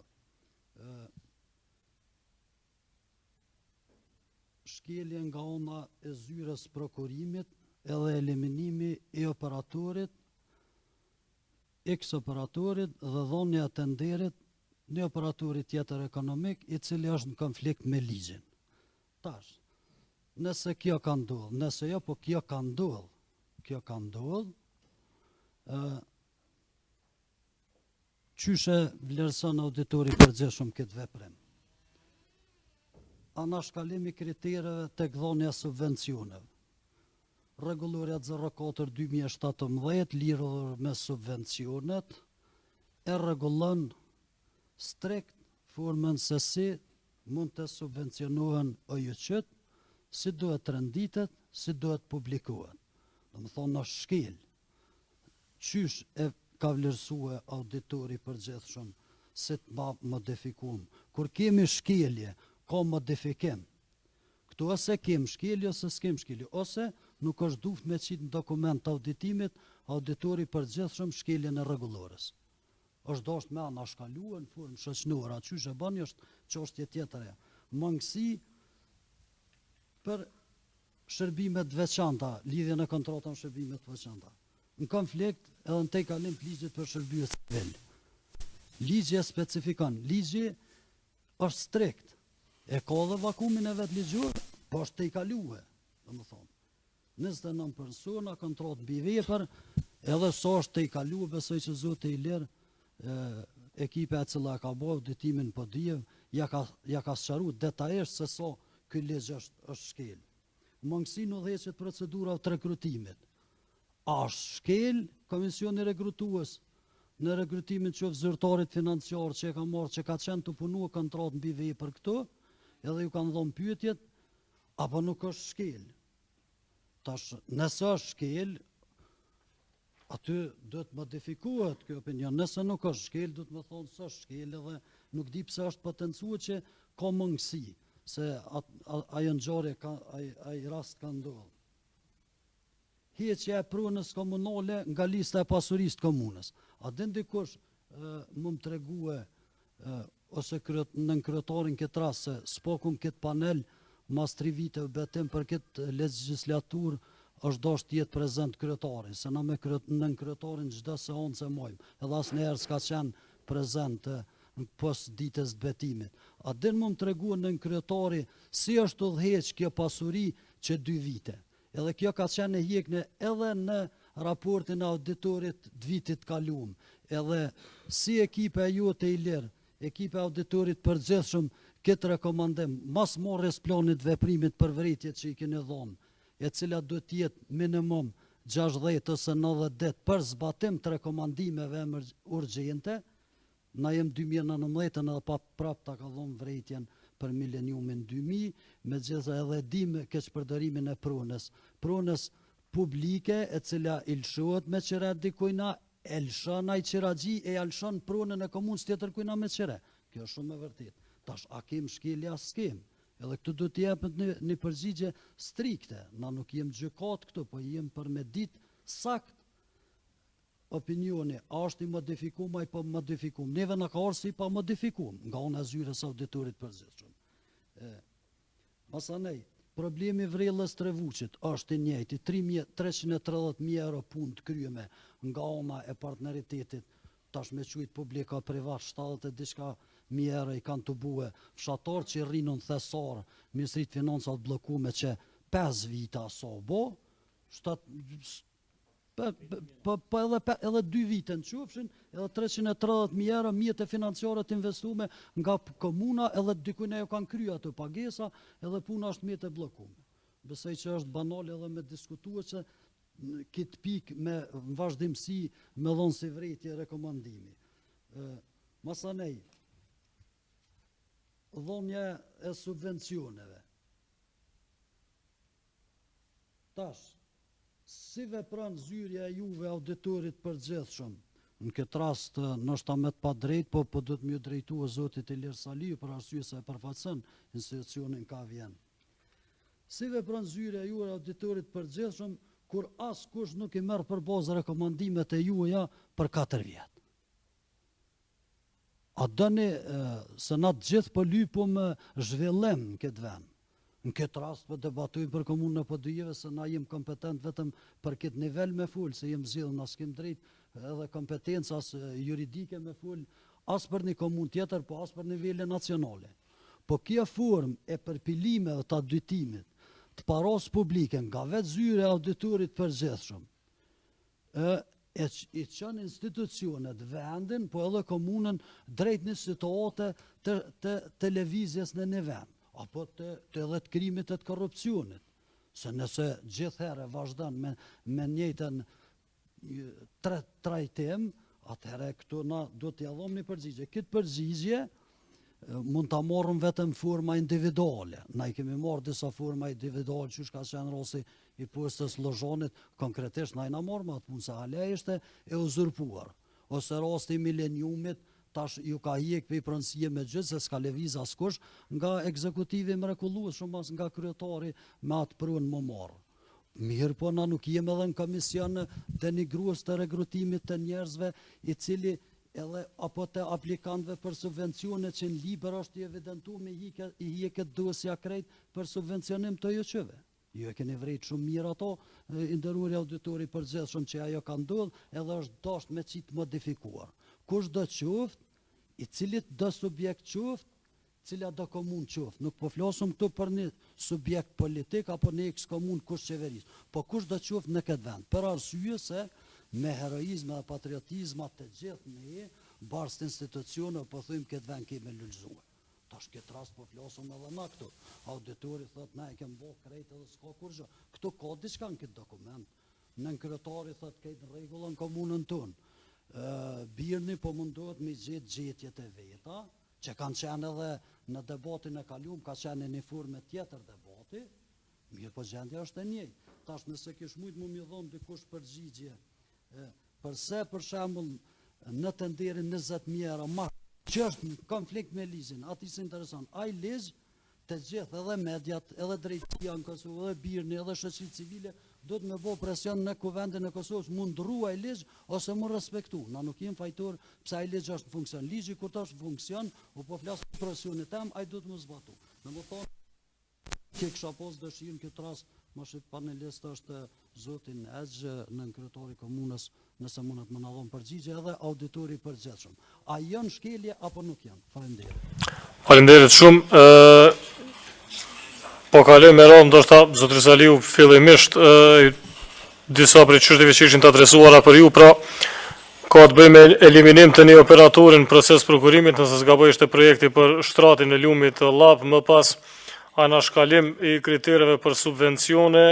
Shkelje nga ana e zyrës prokurimit edhe eliminimi i operatorit, ex-operatorit dhe dhënia e tenderit një operatorit tjetër ekonomik i cili është në konflikt me ligjin. Tash, nëse kjo ka ndodhur, nëse jo, po kjo ka ndodhur, qyshe vlerëson auditori përgjithshëm këtë veprim? Anashkalimi kritereve tek dhënia e subvencioneve. Rregulloria 04/2017 lidhur me subvencionet e rregullon strikt formën se si mund të subvencionohen OJQ-t, si duhet renditet, si duhet publikohen. Do më thonë në shkel, qysh e ka vlerësue auditori përgjithshëm si të ma modifikum. Kur kemi shkelje, ka modifikim. Këtu ose kem shkelje, ose s'kem shkelje, ose nuk është duft me qitë në dokument auditimit, auditori përgjithshëm shkeljen e rregullores. Është dashur me anashkaluar në formë shoqërore, qysh e bani është çështje tjetër. Mangësi për shërbimet veçanta, lidhje në kontratën shërbimet veçanta. Në konflikt edhe në te kalim të ligjit për shërbime civil. Ligji e specifikon, ligji është strikt, e ka dhe vakumin e vetë ligjur, po është te i kalue, dhe më thonë. 29 persona, kontratë mbi vepër, edhe so është te i kalue, besoj që zoti Ilir, ekipe e cila ka bo auditimin po dijev, ja ka sqaruar detajisht se so ky ligj është shkel. Mangësi në udhëheqjet procedura të rekrutimit. A është shkel komisioni rekrutues në rekrutimin qoftë zyrtarit financiar që e ka marrë, që ka qenë të punu kontratë mbi vepër këtu, edhe ju kanë dhënë pyetjet, apo nuk është shkel? Tash, nëse është shkel, aty duhet modifikohet kjo opinion. Nëse nuk është shkel, duhet më thonë së është shkel, edhe nuk di pse është potencuar që ka mangësi, se ajo ngjarje, ai rast ka ndodhur. Heqja e pronës komunale nga lista e pasurisë të komunës. A din dikush më tregue ose nënkryetarin këtë rast se s'pokum këtë panel mas 3 viteve betim për këtë legjislaturë është dashur të jetë prezant kryetari, se na me nënkryetarin çdo seancë mojmë, edhe asnjëherë s'ka qenë prezant pas ditës të betimit. A din më treguar nënkryetari si është udhëheq kjo pasuri që 2 vite? Edhe kjo ka qenë e hjekne edhe në raportin e auditorit të vitit kaluam. Edhe si ekipe e jote Ilir, ekipe e auditorit përgjithshëm, këtë rekomandim, mas marrjes planit veprimit për vërejtjet që i keni dhënë, e cila do të jetë minimum 60 ose 90 ditë për zbatim të rekomandimeve urgjente. Na jem 2019 edhe pa prap ta ka dhënë vërejtjen për mileniumin 2000, megjithëse edhe dim keqpërdorimin e pronës publike e cila ilshohet me qire dikujna, elshon ai qiragji e alshon pronën e komunës tjetër kujna me qire. Kjo është shumë e vërtet. Tash, a kem shkelja, s'kem. Edhe këtu do t'jepet një përgjigje strikte. Na nuk jem gjykat këtu, po jem për me ditë sakt opinioni, a është i modifikum, a i pa modifikum. Neve në ka orë si pa modifikum, nga unë e zyres auditorit përgjithshëm. Masanej, problemi vrellës Trevuçit është i njëjti, 330.000 euro punë të kryeme nga ona e partneritetit, tash me qujtë publika privat, 70 e diçka mijë euro i kanë të bue, fshatar që rrinën thesar, Ministrit Finansat blokume që 5 vita so bo, edhe 2 vite në qufshin, edhe 330.000 euro mjetë financiare të investume nga komuna, edhe dykujnë e jo kanë krya të pagesa, edhe puna është mjetë e blokume. Besoj që është banal edhe me diskutua që këtë pik me vazhdimësi me dhonë si vrejtje rekomandimi. Masanej, dhonja e subvencioneve. Tash, si vepron zyrja juve auditorit përgjithshëm? Në këtë rast, nështë me të pa drejt, po do të mjë drejtu e Zotit Ilir Saliu për arsye se e përfaqëson institucionin ka vjen. Si vepron zyrja juve auditorit përgjithshëm, kur as kush nuk i merr për bazë rekomandimet e juaja për 4 vjet? A dëni se na të gjithë po lypum zhvillim në këtë vend? Në këtë rast po debatojmë për komunën e Podujeve se na jem kompetent vetëm për këtë nivel me fol, se jem zgjidhur na s'kem drejt edhe kompetencë as juridike me fol, as për një komunë tjetër, po as për nivele nacionale. Po kjo formë e përpilimeve të auditimit të paros publike nga vetë zyre auditorit përgjithshëm, i qënë institucionet vendin, po edhe komunën drejt një situate të televizjes në një vend, apo të edhe të krimit e të korrupsionit. Se nëse gjithherë vazhdan me njëjtën trajtim, atëherë këtu na do t'ja dhom një përgjigje. Këtë përgjigje mund t'a morëm vetëm forma individuale. Na i kemi marrë disa forma individuale, që ka qenë rasti i postës Lozhanit, konkretisht na i na morëm atë punë se hale ishte e uzurpuar. Ose rasti i mileniumit, tash ju ka hjek për i pronësie me gjithë, se s'ka lëviz askush, nga ekzekutivi mrekullues, shumë as nga kryetari me atë prunë më marë. Mirë po na nuk jem edhe në komision të një gruas të regrutimit të njerëzve i cili edhe apo të aplikantëve për subvencione që në liber është i evidentu me i hjeket dosja krejt për subvencionim të joqëve. Ju e keni vrejt shumë mirë ato, i ndëruri auditori përgjithshëm që ajo ka ndodhë, edhe është dasht me qitë modifikuar. Kush do qoftë, i cilit do subjekt qoftë, cila do komun qoftë. Nuk po flasëm këtu për një subjekt politik, apo një eks-komun kush qeveris, po kush do qoftë në këtë vend. Për arsye se me heroizme dhe patriotizma të gjithë ne, barës të institucione, po thujmë këtë vend kemi lullzuar. Tash këtë rast po flasëm edhe na këtu. Auditori thot, na e kem bo krejt edhe s'ka kur gjë. Këtu ka diçka në këtë dokument. Nën kryetari thot, këtë rregullën komunën tonë. Birni po mundohet me gjetjet e veta, që kanë qenë edhe në debatin e kaluam, ka qenë një formë tjetër debati, mirë po gjendja është e njëjtë. Tash nëse kish mujt më mi dhonë dikush përgjigje, përse për shembull në tenderin 20.000 euro marrë, që është në konflikt me ligjin, ati se intereson, ai ligj të gjithë edhe mediat, edhe drejtia në Kosovë, edhe Birni, edhe shoqëritë civile, do të me bo presion në kuvendin e Kosovës, mund ndrua ai ligj ose mund respektu. Na nuk jem fajtor pse ai ligj është në funksion. Ligji kur është në funksion, u po flas për presionin tem, ai do të më zbatu. Domethënë, që kisha pas dëshirën këtë rast, më shit panelist është zotin Ezh, nën kryetari komunës, nëse mundet më na dhon përgjigje, edhe auditori përgjithshëm. A janë shkelje apo nuk janë? Faleminderit. Faleminderit shumë. Po kaloj me radhë, ndoshta zotri Saliu fillimisht disa prej çështjeve që ishin të adresuara për ju, pra ka të bëjë me eliminim të një operatorin proces prokurimit, nëse s'gaboj ishte projekti për shtratin e lumit të Llap, më pas anashkalim i kritereve për subvencione,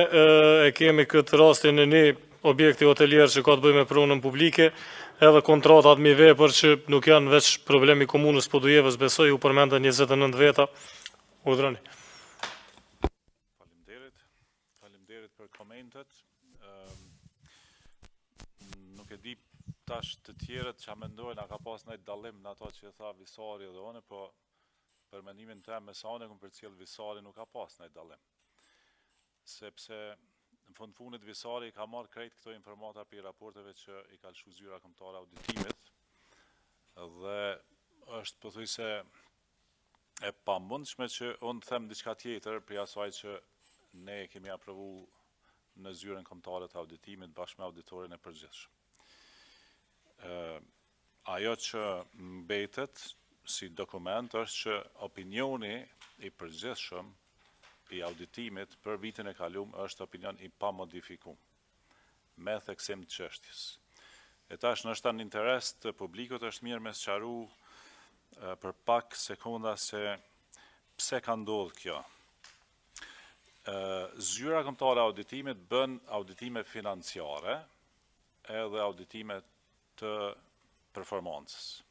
e kemi këtë rastin e një objekti hotelier që ka të bëjë me pronën publike, edhe kontratat mi vepër që nuk janë veç problemi komunës Podujevës, besoj u përmendën 29 veta. Urdhroni. Faleminderit për komentet. Nuk e di tash të tjerët që mendojnë a ka pas ndonjë dallim në ato që tha Visari dhe unë, po për mendimin tim me sa unë kam përcjell Visari nuk ka pas ndonjë dallim. Sepse në fundit Visari ka marrë krejt këto informata për raporteve që i ka lëshu zyra kombëtare auditimit dhe është pothuajse e pamundshme që unë them diçka tjetër për asaj që ne kemi aprovu në zyrën kombëtare të auditimit bashkë me auditorin e përgjithshëm. Ajo që mbetet si dokument është që opinioni i përgjithshëm i auditimit për vitin e kalum është opinion i pa modifikuar, me theksim të çështjes. E tash nështë në interes të publikut është mirë me sqaru për pak sekonda se pse ka ndodhur kjo. Zyra kombëtare auditimit bën auditime financiare edhe auditime të performancës.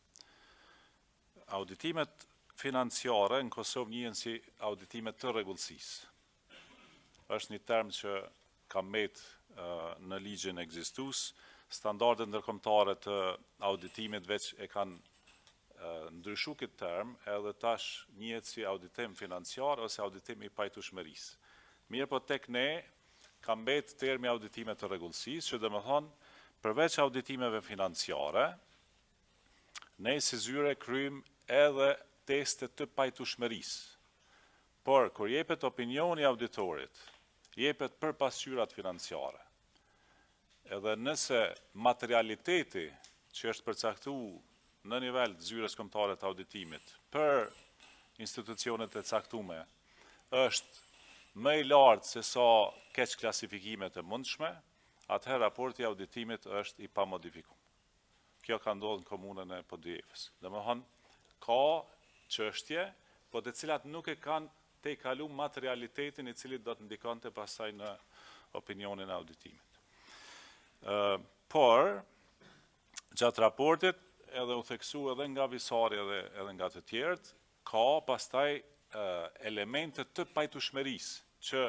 Auditimet financiare në Kosovë njihen si auditime të rregullsisë. Është një term që ka mbetë në ligjin ekzistues, standardet ndërkombëtare të auditimit veç e kanë ndryshu këtë term, edhe tash njihet si auditim financiar ose auditim i pajtueshmërisë. Mirë po tek ne ka mbetë termi auditime të rregullsisë, që domethënë përveç auditimeve financiare, ne si zyre kryjm edhe testet të pajtueshmërisë. Por kur jepet opinioni auditorit, jepet për pasqyrat financiare. Edhe nëse materialiteti që është përcaktuar në nivel të zyrës kombëtare të auditimit për institucionet e caktuara është më i lartë se sa keq klasifikimet e mundshme, atëherë raporti i auditimit është i pamodifikuar. Kjo ka ndodhur në komunën e Podujevës. Domethënë ka çështje, po të cilat nuk e kanë te i kalu materialitetin i cili do të ndikonte pastaj në opinionin e auditimit. Por, gjatë raportit, edhe u theksu edhe nga Visari edhe nga të tjerët, ka pastaj elemente të pajtueshmërisë që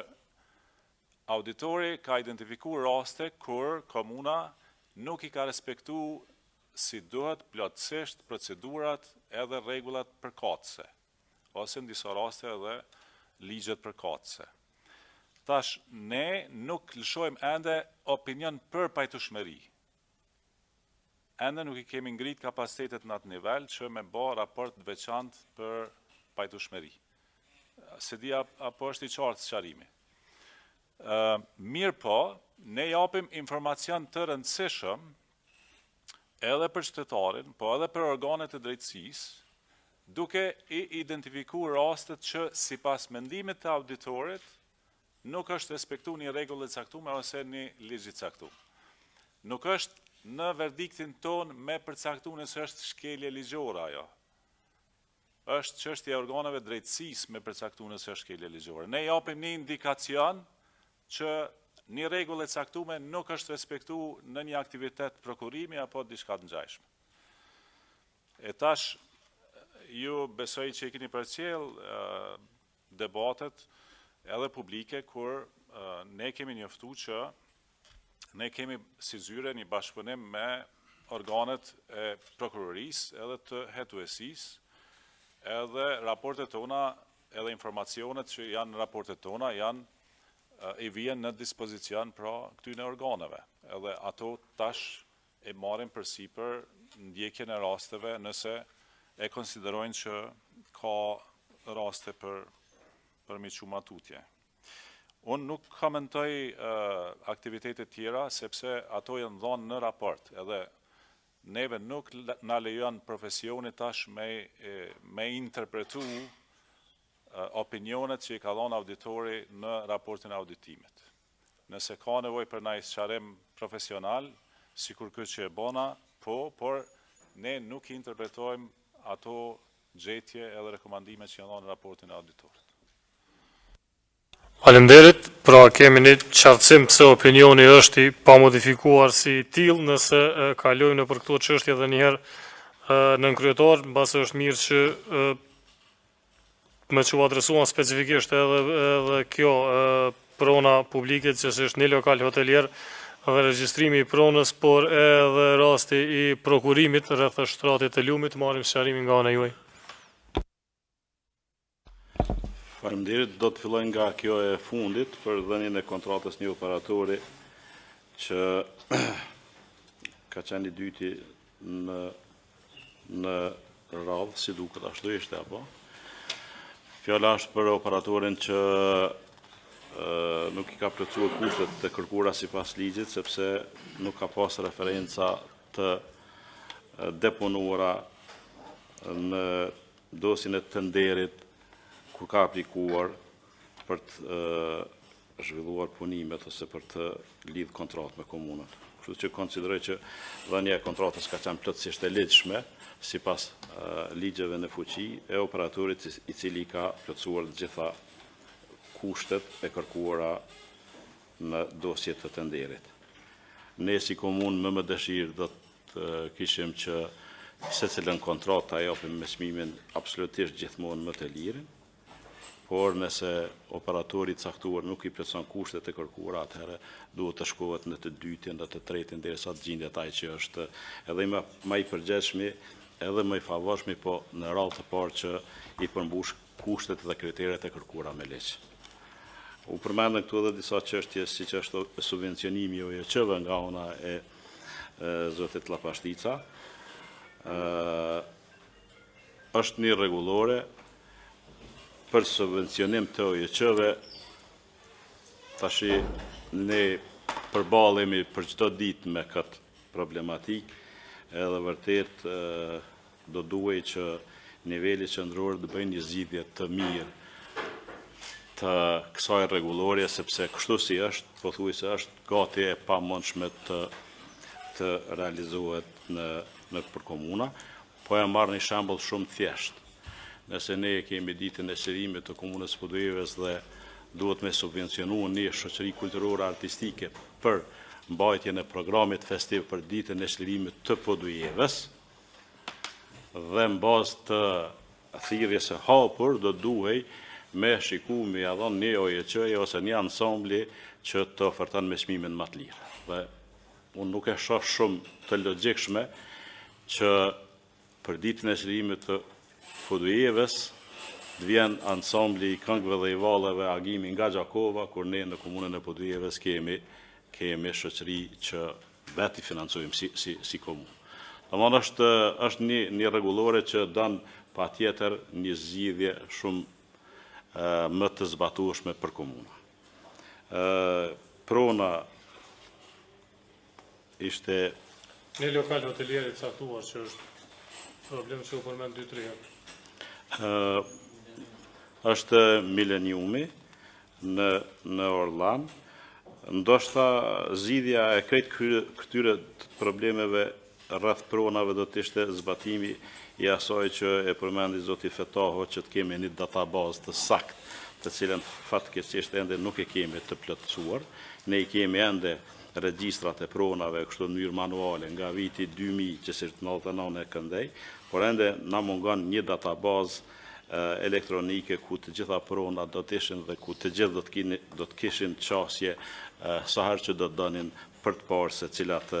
auditori ka identifikuar raste kur komuna nuk i ka respektuar si duhet plotësisht procedurat edhe rregullat përkatëse, ose në disa raste edhe ligjet përkatëse. Tash, ne nuk lëshojmë ende opinion për pajtueshmëri. Ende nuk i kemi ngrit kapacitetet në atë nivel që me bë raport të veçantë për pajtueshmëri. Se di apo është i qartë sqarimi. Mirë po, ne japim informacion të rëndësishëm edhe për qytetarin, po edhe për organet e drejtësisë, duke i identifikuar rastet që sipas mendimit të auditorit nuk është respektuar një rregull e caktuar ose një ligj i caktuar. Nuk është në verdiktin ton me përcaktuar se është shkelje ligjore ajo. Është çështja e organeve drejtësisë me përcaktuar se është shkelje ligjore. Ne japim një indikacion që një rregull e caktuar nuk është respektuar në një aktivitet prokurimi apo diçka të ngjashme. E tash ju besoj që i keni përcjell debatet edhe publike kur ne kemi njoftuar që ne kemi si zyre një bashkëpunim me organet e prokurorisë edhe të hetuesisë, edhe raportet tona edhe informacionet që janë në raportet tona janë i vjen në dispozicion pra këtyne organeve. Edhe ato tash e marrin përsipër ndjekjen e rasteve nëse e konsiderojnë që ka raste për mi qumë atutje. Unë nuk komentoj aktivitetet tjera, sepse ato janë dhënë në raport, edhe neve nuk na lejon profesioni tash me interpretu opinionet që i ka dhënë auditori në raportin e auditimit. Nëse ka nevojë për ndaj sqarim profesional, sikur këtë që e bona, por ne nuk i interpretojmë ato gjetje edhe rekomandime që janë dhënë në raportin e auditorit. Faleminderit, pra kemi një qartësim pse opinioni është i pamodifikuar si i tillë nëse kalojmë në për këto çështje edhe një herë nën kryetar, mbase është mirë që me që u adresuan specifikisht edhe kjo prona publike që është një lokal hotelier dhe regjistrimi i pronës, por edhe rasti i prokurimit rreth shtratit të lumit, marrim sqarimin nga ana juaj. Faleminderit, do të filloj nga kjo e fundit për dhënien e kontratës një operatori që ka qenë i dyti në radhë, si duket ashtu ishte apo. Fjala është për operatorin që nuk i ka plotësuar kushtet të kërkuara sipas ligjit, sepse nuk ka pas referenca të deponuara në dosjen e tenderit kur ka aplikuar për të zhvilluar punimet ose për të lidhur kontratë me komunën. Kështu që konsideroj që dhënia e kontratës ka qenë plotësisht e lehtëshme sipas ligjeve në fuqi e operatorit i cili ka plotësuar të gjitha kushtet e kërkuara në dosjet të tenderit. Ne si komunë më dëshirë do të kishim që secilën kontratë ta japim me çmimin absolutisht gjithmonë më të lirin, por nëse operatori i caktuar nuk i plotëson kushtet e kërkuara, atëherë duhet të shkohet në të dytin dhe të tretin derisa të gjendet ai që është edhe më i përgjithshëm, edhe më i favorshëm, po në radhë të parë që i përmbush kushtet dhe kriteret e kërkuara me ligj. U përmendën këtu edhe disa çështje siç është subvencionimi i OJC-ve nga ana e zotit Llapashtica. Është një rregullore për subvencionim të OJC-ve. Tashi ne përballemi për çdo ditë me këtë problematikë, edhe vërtet do duhej që niveli qendror të bëjnë një zgjidhje të mirë të kësaj rregullore, sepse kështu si është, pothuajse është gati e pamundshme të realizohet në për komuna. Po e marr një shembull shumë thjesht. Nëse ne kemi ditën e çlirimit të komunës Podujevës dhe duhet me subvencionu një shoqëri kulturore artistike për mbajtjen e programit festiv për ditën e çlirimit të Podujevës, dhe në bazë të thirrjes së hapur do duhej me shiku me ia dhënë një OJC ose një ansambli që të oferton me çmimin më të lirë. Dhe unë nuk e shoh shumë të logjikshme që për ditën e çlirimit të Podujevës të vjen ansambli i këngëve dhe i valleve Agimi nga Gjakova, kur ne në komunën e Podujevës kemi shoqëri që vetë i financojmë si komunë. Domthonë është një rregullore që don patjetër një zgjidhje shumë më të zbatueshme për komunë. Prona ishte Një lokal hotelier i caktuar që është problem që u përmend 2-3 herë. Është Mileniumi në Orlan. Ndoshta zgjidhja e krejt këtyre problemeve rreth pronave do të ishte zbatimi i asaj që e përmendi zoti Fetaho, që të kemi një databazë të saktë, të cilën fatkeqësisht ende nuk e kemi të plotësuar. Ne i kemi ende regjistrat e pronave kështu në mënyrë manuale nga viti 2000 që si 99 e këndej, por ende na mungon një databazë elektronike ku të gjitha pronat do të ishin dhe ku të gjithë do të kishin qasje sa herë që do të donin për të parë se cilat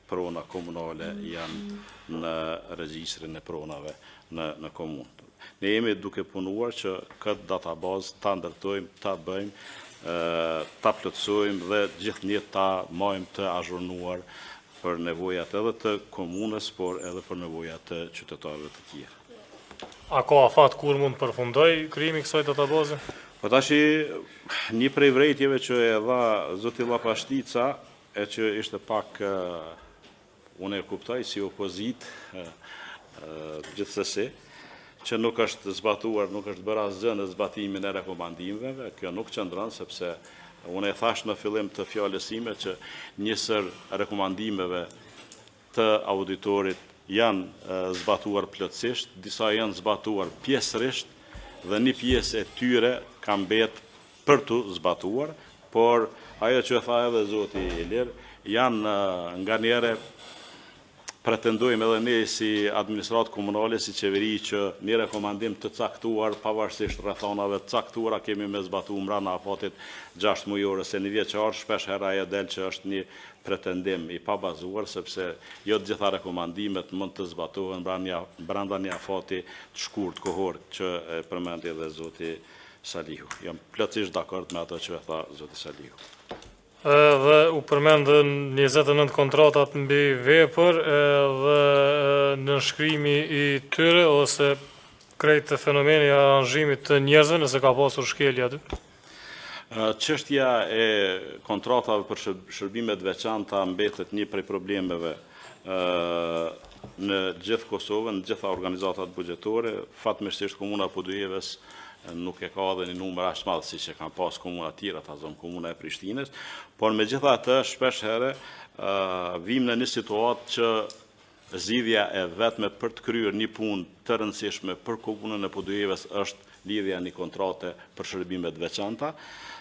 prona komunale janë në regjistrin e pronave në komunë. Ne jemi duke punuar që këtë databazë ta ndërtojmë, ta bëjmë, ta plotësojmë dhe gjithnjë ta majmë të azhurnuar për nevojat edhe të komunës, por edhe për nevojat të qytetarëve të tjerë. A ka afat kur mund përfundoj krijimi i kësaj databaze? Po tashi një prej vrejtjeve që e dha zoti Llapashtica e që ishte pak unë e kuptoj si opozit gjithsesi, që nuk është zbatuar, nuk është bërë asgjë në zbatimin e rekomandimeve. Kjo nuk qëndron sepse unë e thash në fillim të fjalës time që njësër rekomandimeve të auditorit janë zbatuar plotësisht, disa janë zbatuar pjesërisht dhe një pjesë e tyre ka mbet për të zbatuar, por ajo që tha edhe zoti Ilir, janë nga njëre pretendojmë edhe ne si administratë komunale, si qeveri që një rekomandim të caktuar, pavarësisht rrethonave të caktuara, kemi me zbatu mbrana afatit 6 mujore se një vjeçar, shpesh hera e del që është një pretendim i pabazuar, sepse jo të gjitha rekomandimet mund të zbatohen branda një afati të shkurt kohor që përmendi edhe zoti Salihu. Jam plotësisht dakord me ato që tha zoti Salihu. Dhe u përmendë 29 kontratat mbi vepër dhe nënshkrimi i tyre ose krejt të fenomeni aranzhimit të njerëzve nëse ka pasur shkelje aty. Çështja e kontratave për shërbimet veçanta mbetet një prej problemeve në gjithë Kosovën, në gjitha organizatat buxhetore. Fatmirësisht komuna Podujeves nuk e ka edhe një numër aq madh siç e kanë pas komuna tjera, ta zonë komuna e Prishtinës, por megjithatë shpesh herë vim në një situatë që zgjidhja e vetme për të kryer një punë të rëndësishme për komunën e Podujeves është lidhja një kontrate për shërbimet veçanta,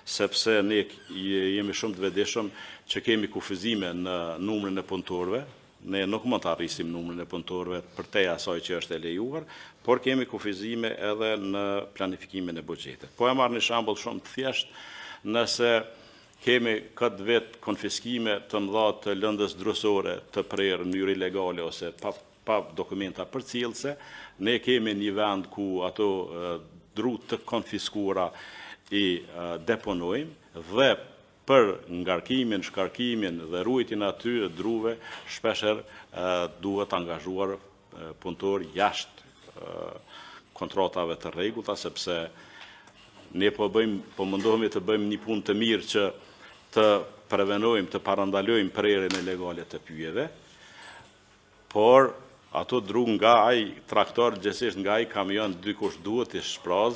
sepse ne jemi shumë të vetëdijshëm që kemi kufizime në numrin e punëtorëve. Ne nuk mund të arrisim numrin e punëtorëve përtej asaj që është e lejuar, por kemi kufizime edhe në planifikimin e buxhetit. Po e marr një shembull shumë të thjeshtë, nëse kemi këtë vit konfiskime të mëdha të lëndës drusore të prerë në mënyrë ilegale ose pa dokumenta përcjellëse, ne kemi një vend ku ato dru të konfiskuara i deponojmë dhe për ngarkimin, shkarkimin dhe ruajtjen aty druve shpesher duhet angazhuar punëtor jashtë kontratave të rregullta, sepse ne po mundohemi të bëjmë një punë të mirë që të prevenojmë, të parandalojmë prerjen ilegale të pyjeve, por ato dru nga ai traktor, gjithsesi nga ai kamion, dikush duhet i shpraz,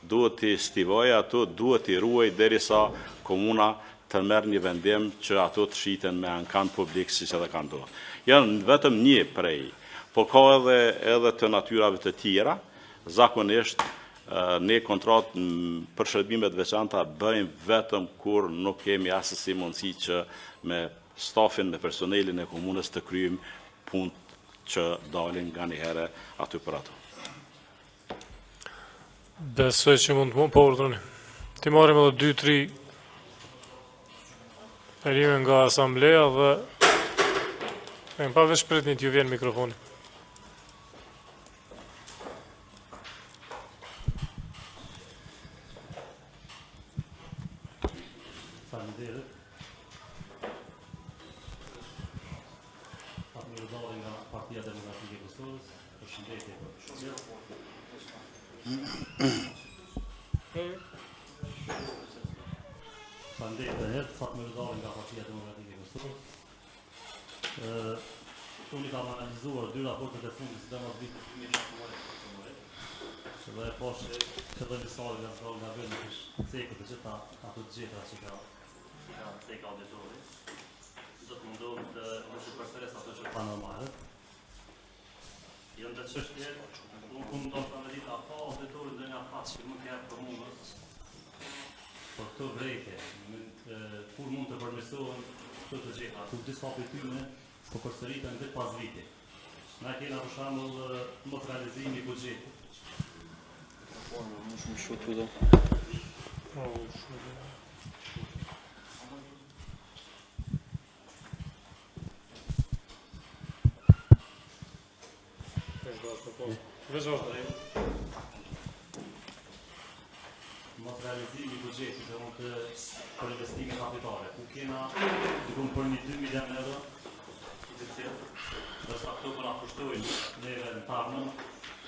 duhet i stivoj ato, duhet i ruaj derisa komuna të merr një vendim që ato të shiten me ankan publik siç edhe kanë ndodhur. Janë vetëm një prej, po ka edhe të natyrave të tjera, zakonisht ne kontratë për shërbimet veçanta bëjmë vetëm kur nuk kemi asnjë mundësi që me stafin, me personelin e komunës të kryejmë punë që dalin nga një herë aty për ato. Besoj që mund të po urdhëroni. Ti marrim edhe 2-3 perime nga asambleja dhe pa veç pritni t'ju vjen mikrofoni. Faleminderit. Fatmir Udalli nga Partia Demokratike e Kosovës. Përshëndetje për Faleminderit edhe herë, Fatmir Udalli nga Partia Demokratike e Kosovës. Unë kam analizuar 2 raportet e fundit sidomos vitit 2017. Dhe e poshtë qëllimi sali nga vënë është cekët e gjitha ato të gjitha që ka ceka auditori. Do të mundohem të mos i përsëris ato që pa normale. Janë të çështje, unë mundon të analizoj apo auditori dhe nga fat që mund të jap komunës për këto vrejtje, kur mund të përmirësohen këto të gjitha, ku disa prej tyre po përsëriten dhe pas viti. Na kena për shembull mos realizimi i buxhetit. Shumë shumë do. Mos realizimi i buxhetit për investime kapitale, ku kena diku për 2 milion euro dhe sa këto për na kushtojnë neve në tarmën,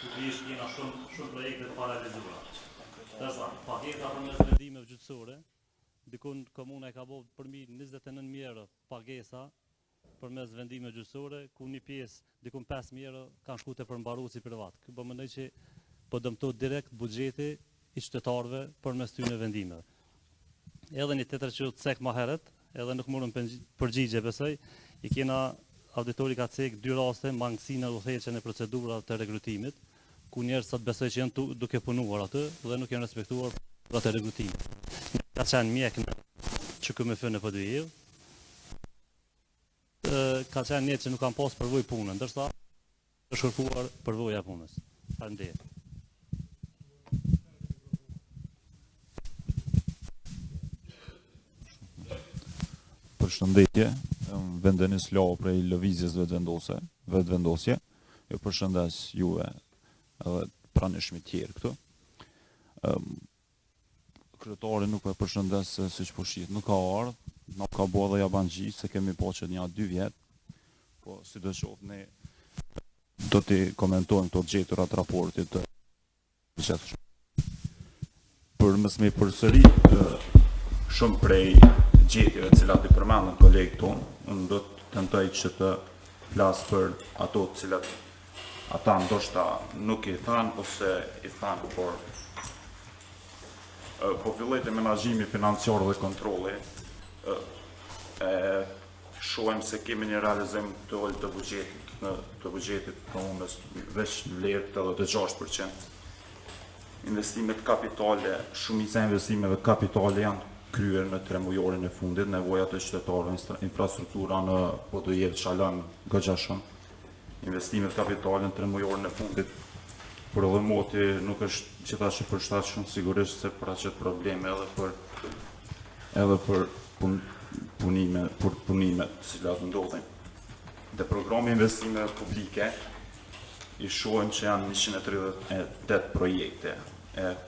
ku vish kena shumë projekte të paralizuara. Tërsa, pagesa për mes vendimeve gjyqësore, dikun komuna e ka bërë përmi 29.000 euro pagesa për mes vendimeve gjyqësore, ku një pjesë, dikun 5.000 euro, kanë shku te përmbaruesi privat. Kjo po mendoj që po dëmto direkt buxheti i qytetarëve për mes tyre vendimeve. Edhe një tjetër që cek më herët, edhe nuk morëm përgjigje besoj, i kena auditori ka cek 2 raste mangësi në udhëheqjen e procedurave të rekrutimit, ku njerëz sot besoj që janë duke punuar atë dhe nuk janë respektuar atë rekrutim. ka qenë mjek në që KMF në PDI, ka qenë një që nuk kam pas përvoj punën, ndërsa është kërkuar përvoja punës. Faleminderit. Përshëndetje, Vendenis Lau prej lëvizjes vetëvendosje. Ju përshëndes juve edhe pranishmit tjerë këtu. Kryetari nuk e përshëndes se siç po shit, nuk ka ardhur, nuk ka bua dhe jabanxhi se kemi po që një 2 vjet. Po sidoqoftë ne do t'i komentojmë këto gjeturat raportit të gjithë. Për mësë me përsëri shumë prej gjetjeve cilat i përmendën kolegët tonë, unë do të tentoj që të flas për ato cilat ata ndoshta nuk i thanë ose i thanë, por po filloj te menaxhimi financiar dhe kontrolli. Shohim se kemi një realizim të ulët të buxhetit komunës veç vlerë 86%. Investimet kapitale, shumica e investimeve kapitale janë kryer në 3 mujorin e fundit, nevojat e qytetarëve, infrastruktura në PDI Çalan, Goxhashën. Investimet kapitale në 3 mujorin e fundit, por edhe moti nuk është gjithashtu përshtatshëm, sigurisht se për atë probleme edhe për punimet të cilat ndodhin. Dhe programi investimeve publike i shohim që janë 138 projekte.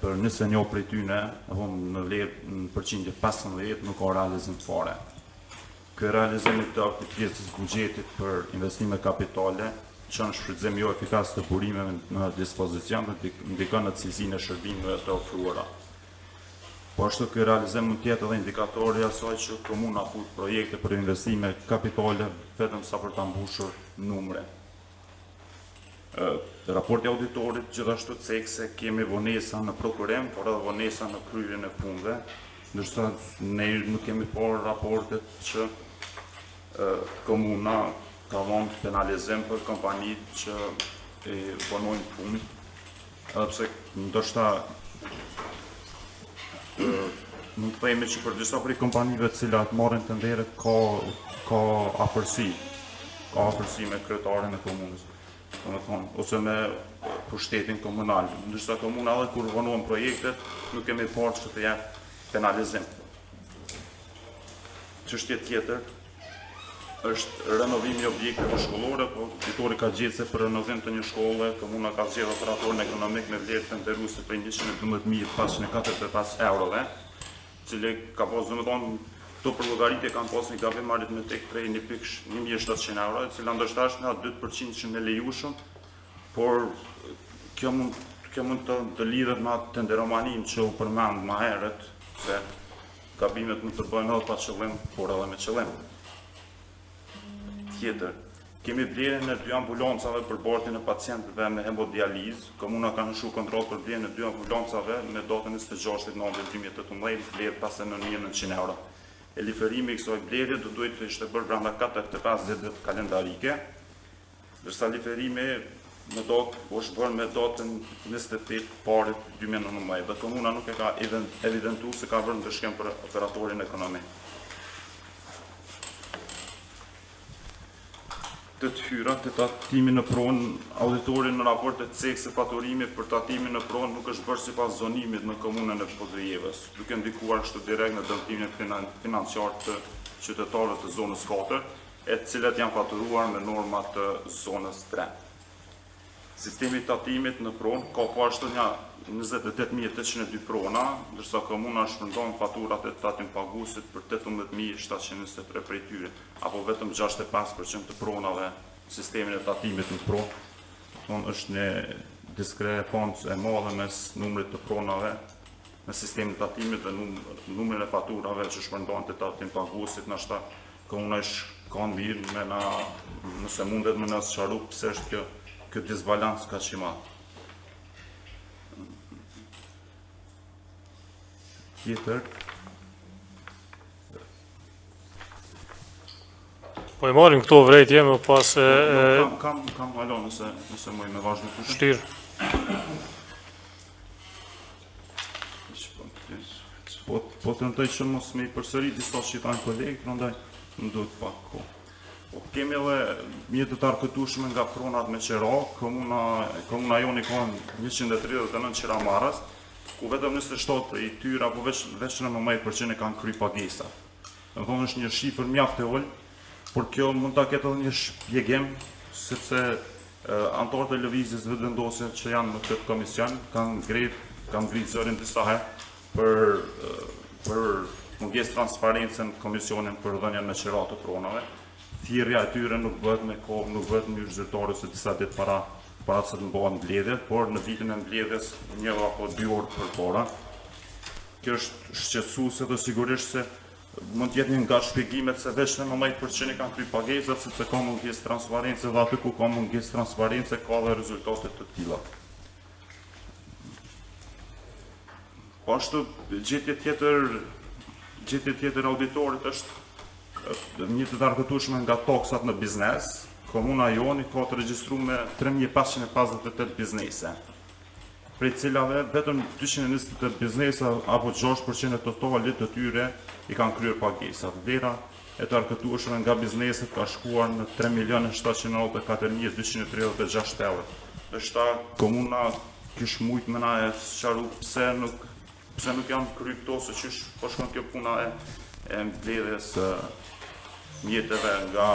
Për 21 prej tyne, në vlerë në përqindje 15 nuk ka realizim fare. Ky realizim i të pjesës buxhetit për investime kapitale që është shfrytëzim jo efikas të burimeve në dispozicion dhe ndikon në cilësinë e shërbimeve të ofruara. Po ashtu ky realizim mund të jetë edhe indikatori i asaj që komuna fut projekte për investime kapitale vetëm sa për ta mbushur numre. Raporti auditorit gjithashtu cek se kemi vonesa në prokurim, por edhe vonesa në kryerjen e punëve, ndërsa ne nuk kemi parë raportet që komuna ka vënë penalizim për kompanitë që i vonojnë punë, edhe pse ndoshta nuk themi që për disa prej kompanive të cilat marrin tenderet ka afërsi me kryetarin e komunës, ose me pushtetin komunal. Ndërsa komuna edhe kur vonohen projektet, nuk kemi parë që të jetë penalizim. Çështje tjetër është renovimi i objekteve shkollore, po auditori ka gjetur se për renovim të një shkolle, komuna ka zgjedhur operatorin ekonomik me vlerë tenderuese prej 112.445 eurove, cili ka pasur domethënë këto për llogaritje kanë pasur një gabim aritmetik prej 1.700 euro, e cila ndoshta është nga 2% që në lejueshëm, por kjo mund të lidhet me atë tenderomanin që u përmend më herët, se gabimet mund të bëhen edhe pa qëllim, por edhe me qëllim. Tjetër, kemi blerjen e 2 ambulancave për bartjen e pacientëve me hemodializë. Komuna ka nënshuar kontroll për blerjen e 2 ambulancave me datën 26/9/2018, vlerë 59.900 euro. E liferimi i kësaj blerje do duhet të ishte bërë brenda 4-50 ditë kalendarike, ndërsa liferimi është bërë me datën 28/8/2019 dhe komuna nuk e ka evidentuar se ka bërë ndryshim për operatorin ekonomik. Të hyrat të tatimin në pronë, auditori në raport të cek se faturimi për tatimin në pronë nuk është bërë sipas zonimit në komunën e PDI-s, duke ndikuar kështu direkt në dëmtimin financiar të qytetarëve të zonës 4, e të cilat janë faturuar me norma të zonës 3. Sistemi i tatimit në pronë ka pashtu një 28.802 prona, ndërsa komuna shpërndon faturat e tatim paguesit për 18.723 prej tyre, apo vetëm 65% të pronave sistemin e tatimit në pronë. Është një diskrepancë e madhe mes numrit të pronave në sistemin e tatimit dhe numrin e faturave që shpërndon të tatim paguesit. Nashta komuna ka mirë me na, nëse mundet me na sqaru pse është kjo disbalancë ka që madh. Tjetër. Po i marim këto vrejtje më pas e... Kam alo nëse më i me vazhdo të Shtirë. Po po tentoj që mos me i përsëri disa që i tanë kolegë, prandaj më duhet pak kohë. Po kemi edhe mjetet të arkëtueshme nga pronat me qera, komuna joni ka 139 qera marrës, ku vetëm 27 për i tyre, apo veç 19% e kanë kry pagesa. Në thonë është një shifër mjaft e ullë, por kjo mund ta ketë edhe një shpjegim, sepse anëtarët e lëvizjes vetëvendosje që janë në këtë komision kanë ngritë zërin disa herë për mungesë transparencë në komisionin për dhënien me qera të pronave. Thirrja e tyre nuk bëhet me kohë, nuk bëhet në mënyrë zyrtare se disa ditë para se të bëhen mbledhjet, por në vitin e mbledhjes 1 apo 2 orë përpara. Kjo është shqetësuese dhe sigurisht se mund të jetë një nga shpjegimet se veç 19% kanë kry pagesat sepse ka mungesë transparencë dhe aty ku ka mungesë transparencë ka dhe rezultate të tilla. Po ashtu gjetje tjetër auditorit është një të arkëtueshme nga taksat në biznes. Komuna joni ka të regjistruar me 3558 biznese, prej cilave vetëm 228 biznesa apo 6% e totalit të tyre i kanë kryer pagesat. Vlera e të arkëtueshme nga bizneset ka shkuar në 3.794.236 euro. Është komuna kish mujt më na e sqaru pse nuk janë kryer këto, se çish po shkon kjo puna e mbledhjes mjeteve nga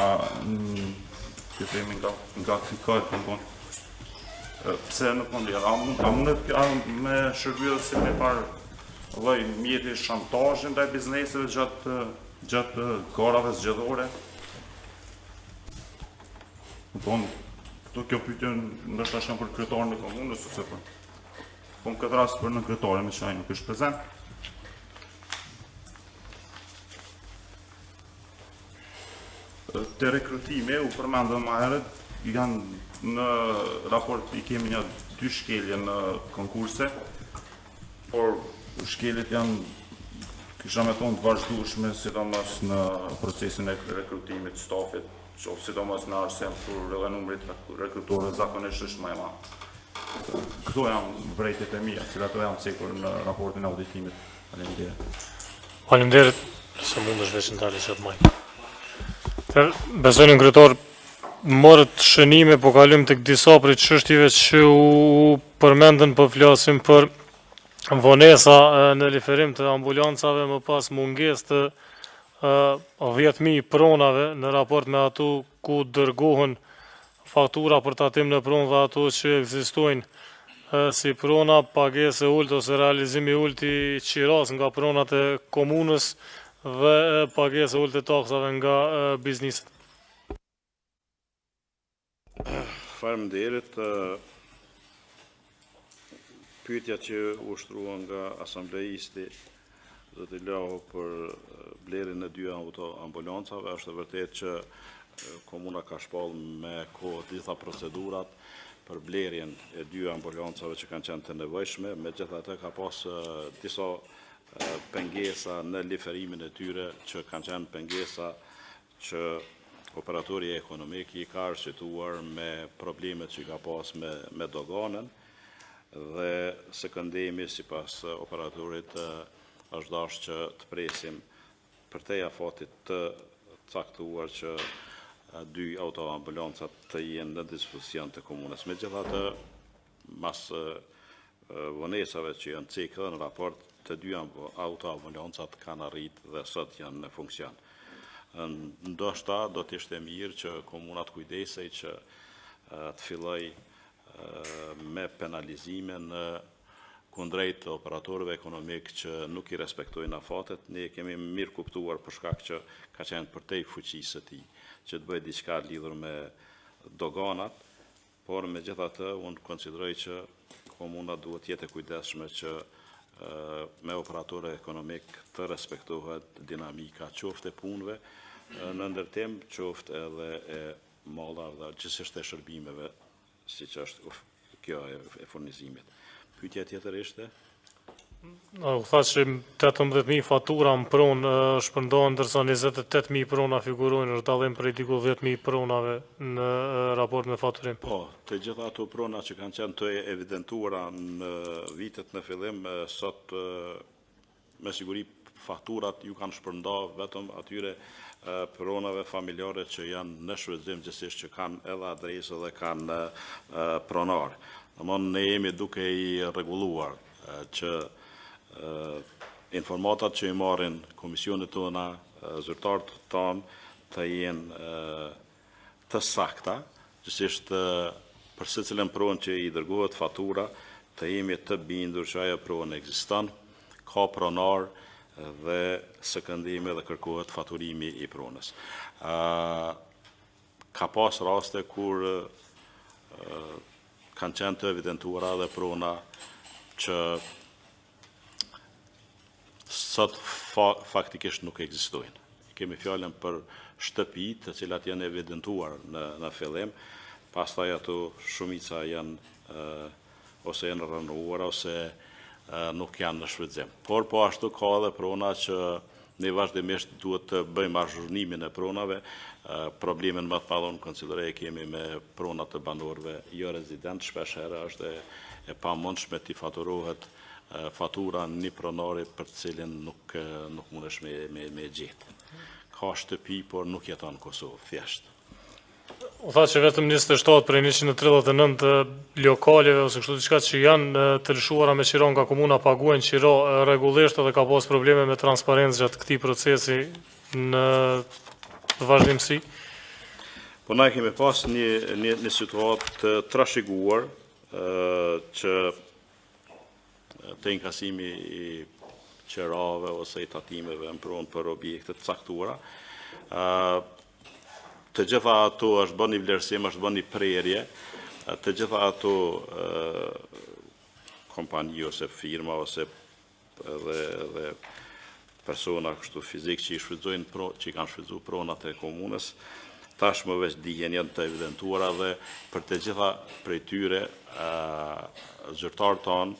krikat, pse nuk mund jetë. A mundet me shërbyer si me par lloj mjeti shantazhi ndaj bizneseve gjatë garave zgjedhore? Këto kjo pyetje ndoshta është për kryetarin e komunës ose për. Po në këtë rast për në kryetarin, me që ai nuk është prezent. Të rekrutimi, u përmendëm më herët, janë në raport i kemi një 2 shkelje në konkurse, por shkeljet janë, kisha me thonë, të vazhdueshme, sidomos në procesin e rekrutimit stafit, që sidomos në arsye për edhe numrit rekrutorëve zakonisht është më e madh. Këto janë vërejtjet e mia, cilat do janë cekur në raportin e auditimit. Faleminderit. Faleminderit, se mundesh veç në tali që të majtë. Besoj në kryetar morët shënime, po kalojmë tek disa prej çështjeve që u përmendën, po flasim për vonesa në liferim të ambulancave, më pas mungesë të 10.000 pronave në raport me ato ku dërgohen faktura për tatim në pronë dhe ato që ekzistojnë si prona, pagesë e ulët ose realizimi i ulët i qiras nga pronat e komunës dhe pagesë e ulët e taksave nga bizniset. Faleminderit. Pyetja që u shtrua nga asambleisti do të lahu për blerjen e 2 autoambulancave, është vërtet që komuna ka shpall me kohë gjitha procedurat për blerjen e 2 ambulancave që kanë qenë të nevojshme, megjithatë ka pas disa pengesa në liferimin e tyre që kanë qenë pengesa që operatori ekonomik i ka arsyetuar me problemet që ka pas me doganën, dhe sekondemi sipas operatorit është dashur që të presim për te afatit të caktuar që 2 autoambulancat të jenë në dispozicion të komunës. Megjithatë, mas vonesave që janë cekë në raport, të 2 autoambulancat kanë arritë dhe sot janë në funksion. Ndoshta do të ishte mirë që komunat kujdesej që të filloj me penalizime në kundrejt operatorëve ekonomik që nuk i respektojnë afatet. Ne kemi mirë kuptuar për shkak që ka qenë përtej fuqisë së tij që të bëjë diçka lidhur me doganat, por megjithatë unë konsideroj që komuna duhet jetë e kujdesshme që me operatorë ekonomik të respektohet dinamika qoftë e punëve në ndërtim, qoftë edhe e mallave dhe gjithsesi e shërbimeve, siç është kjo e furnizimit. Pyetja tjetër ishte? U tha që 18.000 fatura në pronë shpërndohen, ndërsa 28.000 prona figurojnë në dallim prej diku 10.000 pronave në raport me faturim. Po, të gjitha ato prona që kanë qenë të evidentuara në vitet në fillim, sot me siguri fakturat ju kanë shpërnda vetëm atyre pronave familjare që janë në shfrytëzim gjithsesi që kanë edhe adresë dhe kanë pronar. Domthonë ne jemi duke i rregulluar që informatat që i marrin komisionet tona, zyrtarët tanë të jenë të sakta, gjithsesi për secilën pronë që i dërgohet fatura, të jemi të bindur që ajo pronë ekziston, ka pronar dhe së këndimi dhe kërkohet faturimi i pronës. Ka pas raste kur kanë qenë të evidentuara dhe prona që sot faktikisht nuk ekzistojnë. Kemi fjalën për shtëpi të cilat janë evidentuar në fillim, pastaj ato shumica janë ose janë rënuar ose nuk janë në shfrytëzim. Por po ashtu ka edhe prona që ne vazhdimisht duhet të bëjmë azhurnimin e pronave. Problemin më të madh konsideroj kemi me pronat të banorëve jo rezident, shpesh herë është e pamundshme të faturohet fatura një pronari për të cilin nuk mundesh me gjetë. Ka shtëpi, por nuk jeton në Kosovë, thjesht. U tha që vetëm 27 prej 139 lokaleve ose kështu diçka që janë të lëshuara me qiro nga komuna paguajnë qiro rregullisht dhe ka pas probleme me transparencë gjatë këtij procesi në vazhdimsi. Po na kemi pas një situatë të trashëguar që të inkasimi i qerave ose i tatimeve në pronë për objekte të caktuara. Të gjitha ato është bën një vlerësim, është bën një prerje, të gjitha ato kompani ose firma ose dhe persona kështu fizik që i kanë shfrytzuar pronat e komunës, tashmë veç dihen janë të evidentuara dhe për të gjitha prej tyre zyrtarët tanë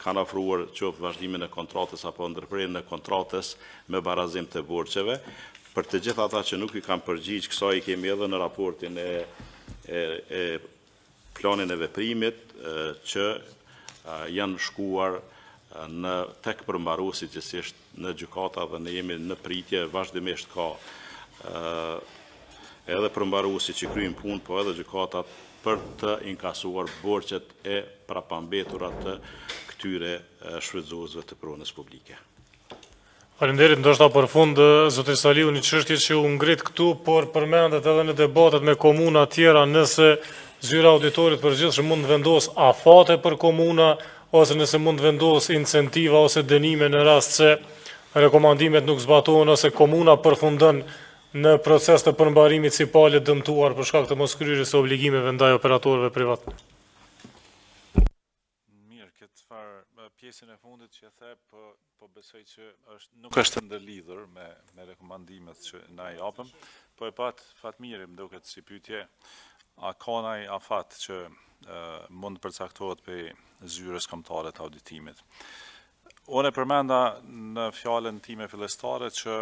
kanë ofruar qoftë vazhdimin e kontratës apo ndërprerjen e kontratës me barazim të borxheve. Për të gjitha ata që nuk i kanë përgjigj kësaj kemi edhe në raportin e planin e veprimit që janë shkuar në tek përmbaruesi gjithsesi në gjykata dhe ne jemi në pritje vazhdimisht ka edhe përmbaruesi që kryejnë punë, po edhe gjykatat për të inkasuar borxhet e prapambetura të këtyre shfrytëzuesve të pronës publike. Faleminderit, ndoshta për fund zotëri Saliu një çështje që u ngrit këtu, por përmendet edhe në debatet me komuna tjera nëse zyra auditorit përgjithshëm mund të vendos afate për komuna ose nëse mund të vendos incentiva ose dënime në rast se rekomandimet nuk zbatohen ose komuna përfundon në proces të përmbarimit sipale dëmtuar për shkak të moskryerjes së obligimeve ndaj operatorëve privat. Pjesën e fundit që the, po besoj që nuk është ndërlidhur me rekomandimet që na i japëm, po e pat fatmirë më duket si pyetje, a ka ndonjë afat që mund të përcaktohet për zyrës kombëtare të auditimit. Unë përmenda në fjalën time fillestare që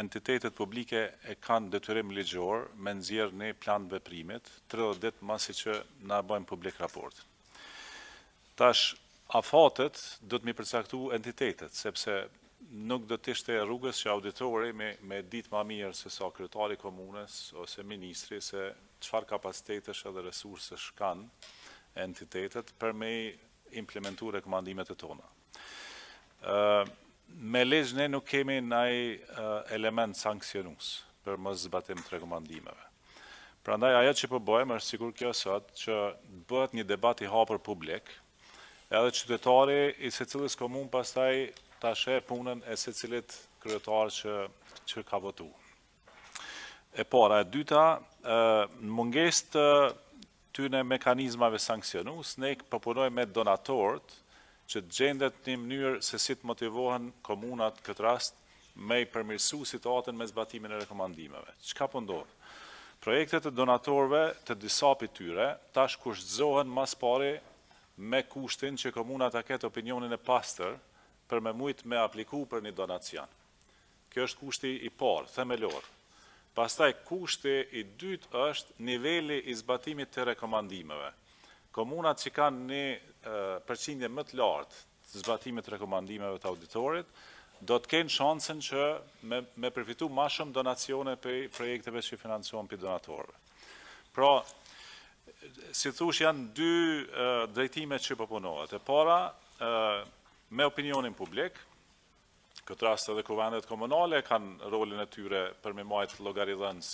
entitetet publike e kanë detyrim ligjor me nxjerrë një plan veprimit 30 ditë masi që na bëjmë publik raport. Tash afatet do të mi përcaktu entitetet, sepse nuk do të ishte rrugës që auditori me ditë ma mirë se sa kryetari komunës ose ministri se çfarë kapacitetesh edhe resursesh kanë entitetet për me implementu rekomandimet e tona. Me ligj ne nuk kemi ndaj element sankcionues për mos zbatim të rekomandimeve. Prandaj ajo që po bëjmë është sikur kjo sot që bëhet një debat i hapur publik, edhe qytetari i secilës komunë pastaj ta sheh punën e secilit kryetar që ka votu. E para, e dyta, në mungesë të tyne mekanizmave sankcionues, ne proponojmë me donatorët që gjendet një mënyrë se si të motivohen komunat këtë rast me i përmirësu situatën me zbatimin e rekomandimeve. Çka po ndodh? Projektet e donatorëve të disa prej tyre tash kushtzohen mas pari me kushtin që komuna ta ketë opinionin e pastër për me mujt me apliku për një donacion. Kjo është kushti i parë, themelor. Pastaj kushti i dytë është niveli i zbatimit të rekomandimeve. Komunat që kanë një përqindje më të lartë, zbatimit të rekomandimeve të auditorit, do të kenë shansën që me përfitu ma shumë donacione për projekteve që financohen për donatorëve. Pra, si thush, janë dy drejtime që përpunohet. E para, me opinionin publik, këtë rast edhe kuvendet komunale kanë rolin e tyre për me majtë llogaridhënës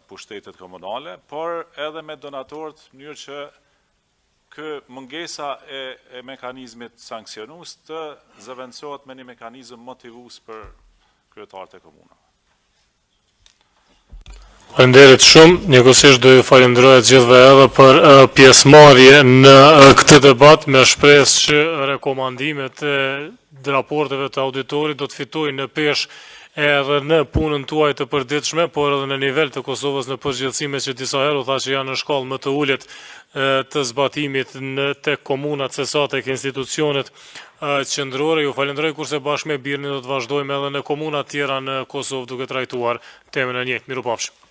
pushtetet komunale, por edhe me donatorët në mënyrë që mungesa e mekanizmit sankcionus të zëvendësohet me një mekanizëm motivus për kryetarët e komunave. Faleminderit shumë, njëkohësisht do ju falenderoj të gjithëve edhe për pjesëmarrje në këtë debat, me shpresë që rekomandimet e raporteve të auditorit do të fitojnë në peshë edhe në punën tuaj të përditshme, por edhe në nivel të Kosovës në përgjithësi, me që disa herë u tha që janë në shkallë më të ulët të zbatimit tek komunat se sa tek institucionet qendrore. Ju falenderoj, kurse bashkë me Birnin do të vazhdojmë edhe në komuna tjera në Kosovë duke trajtuar temën e njëjtë. Mirupafshim.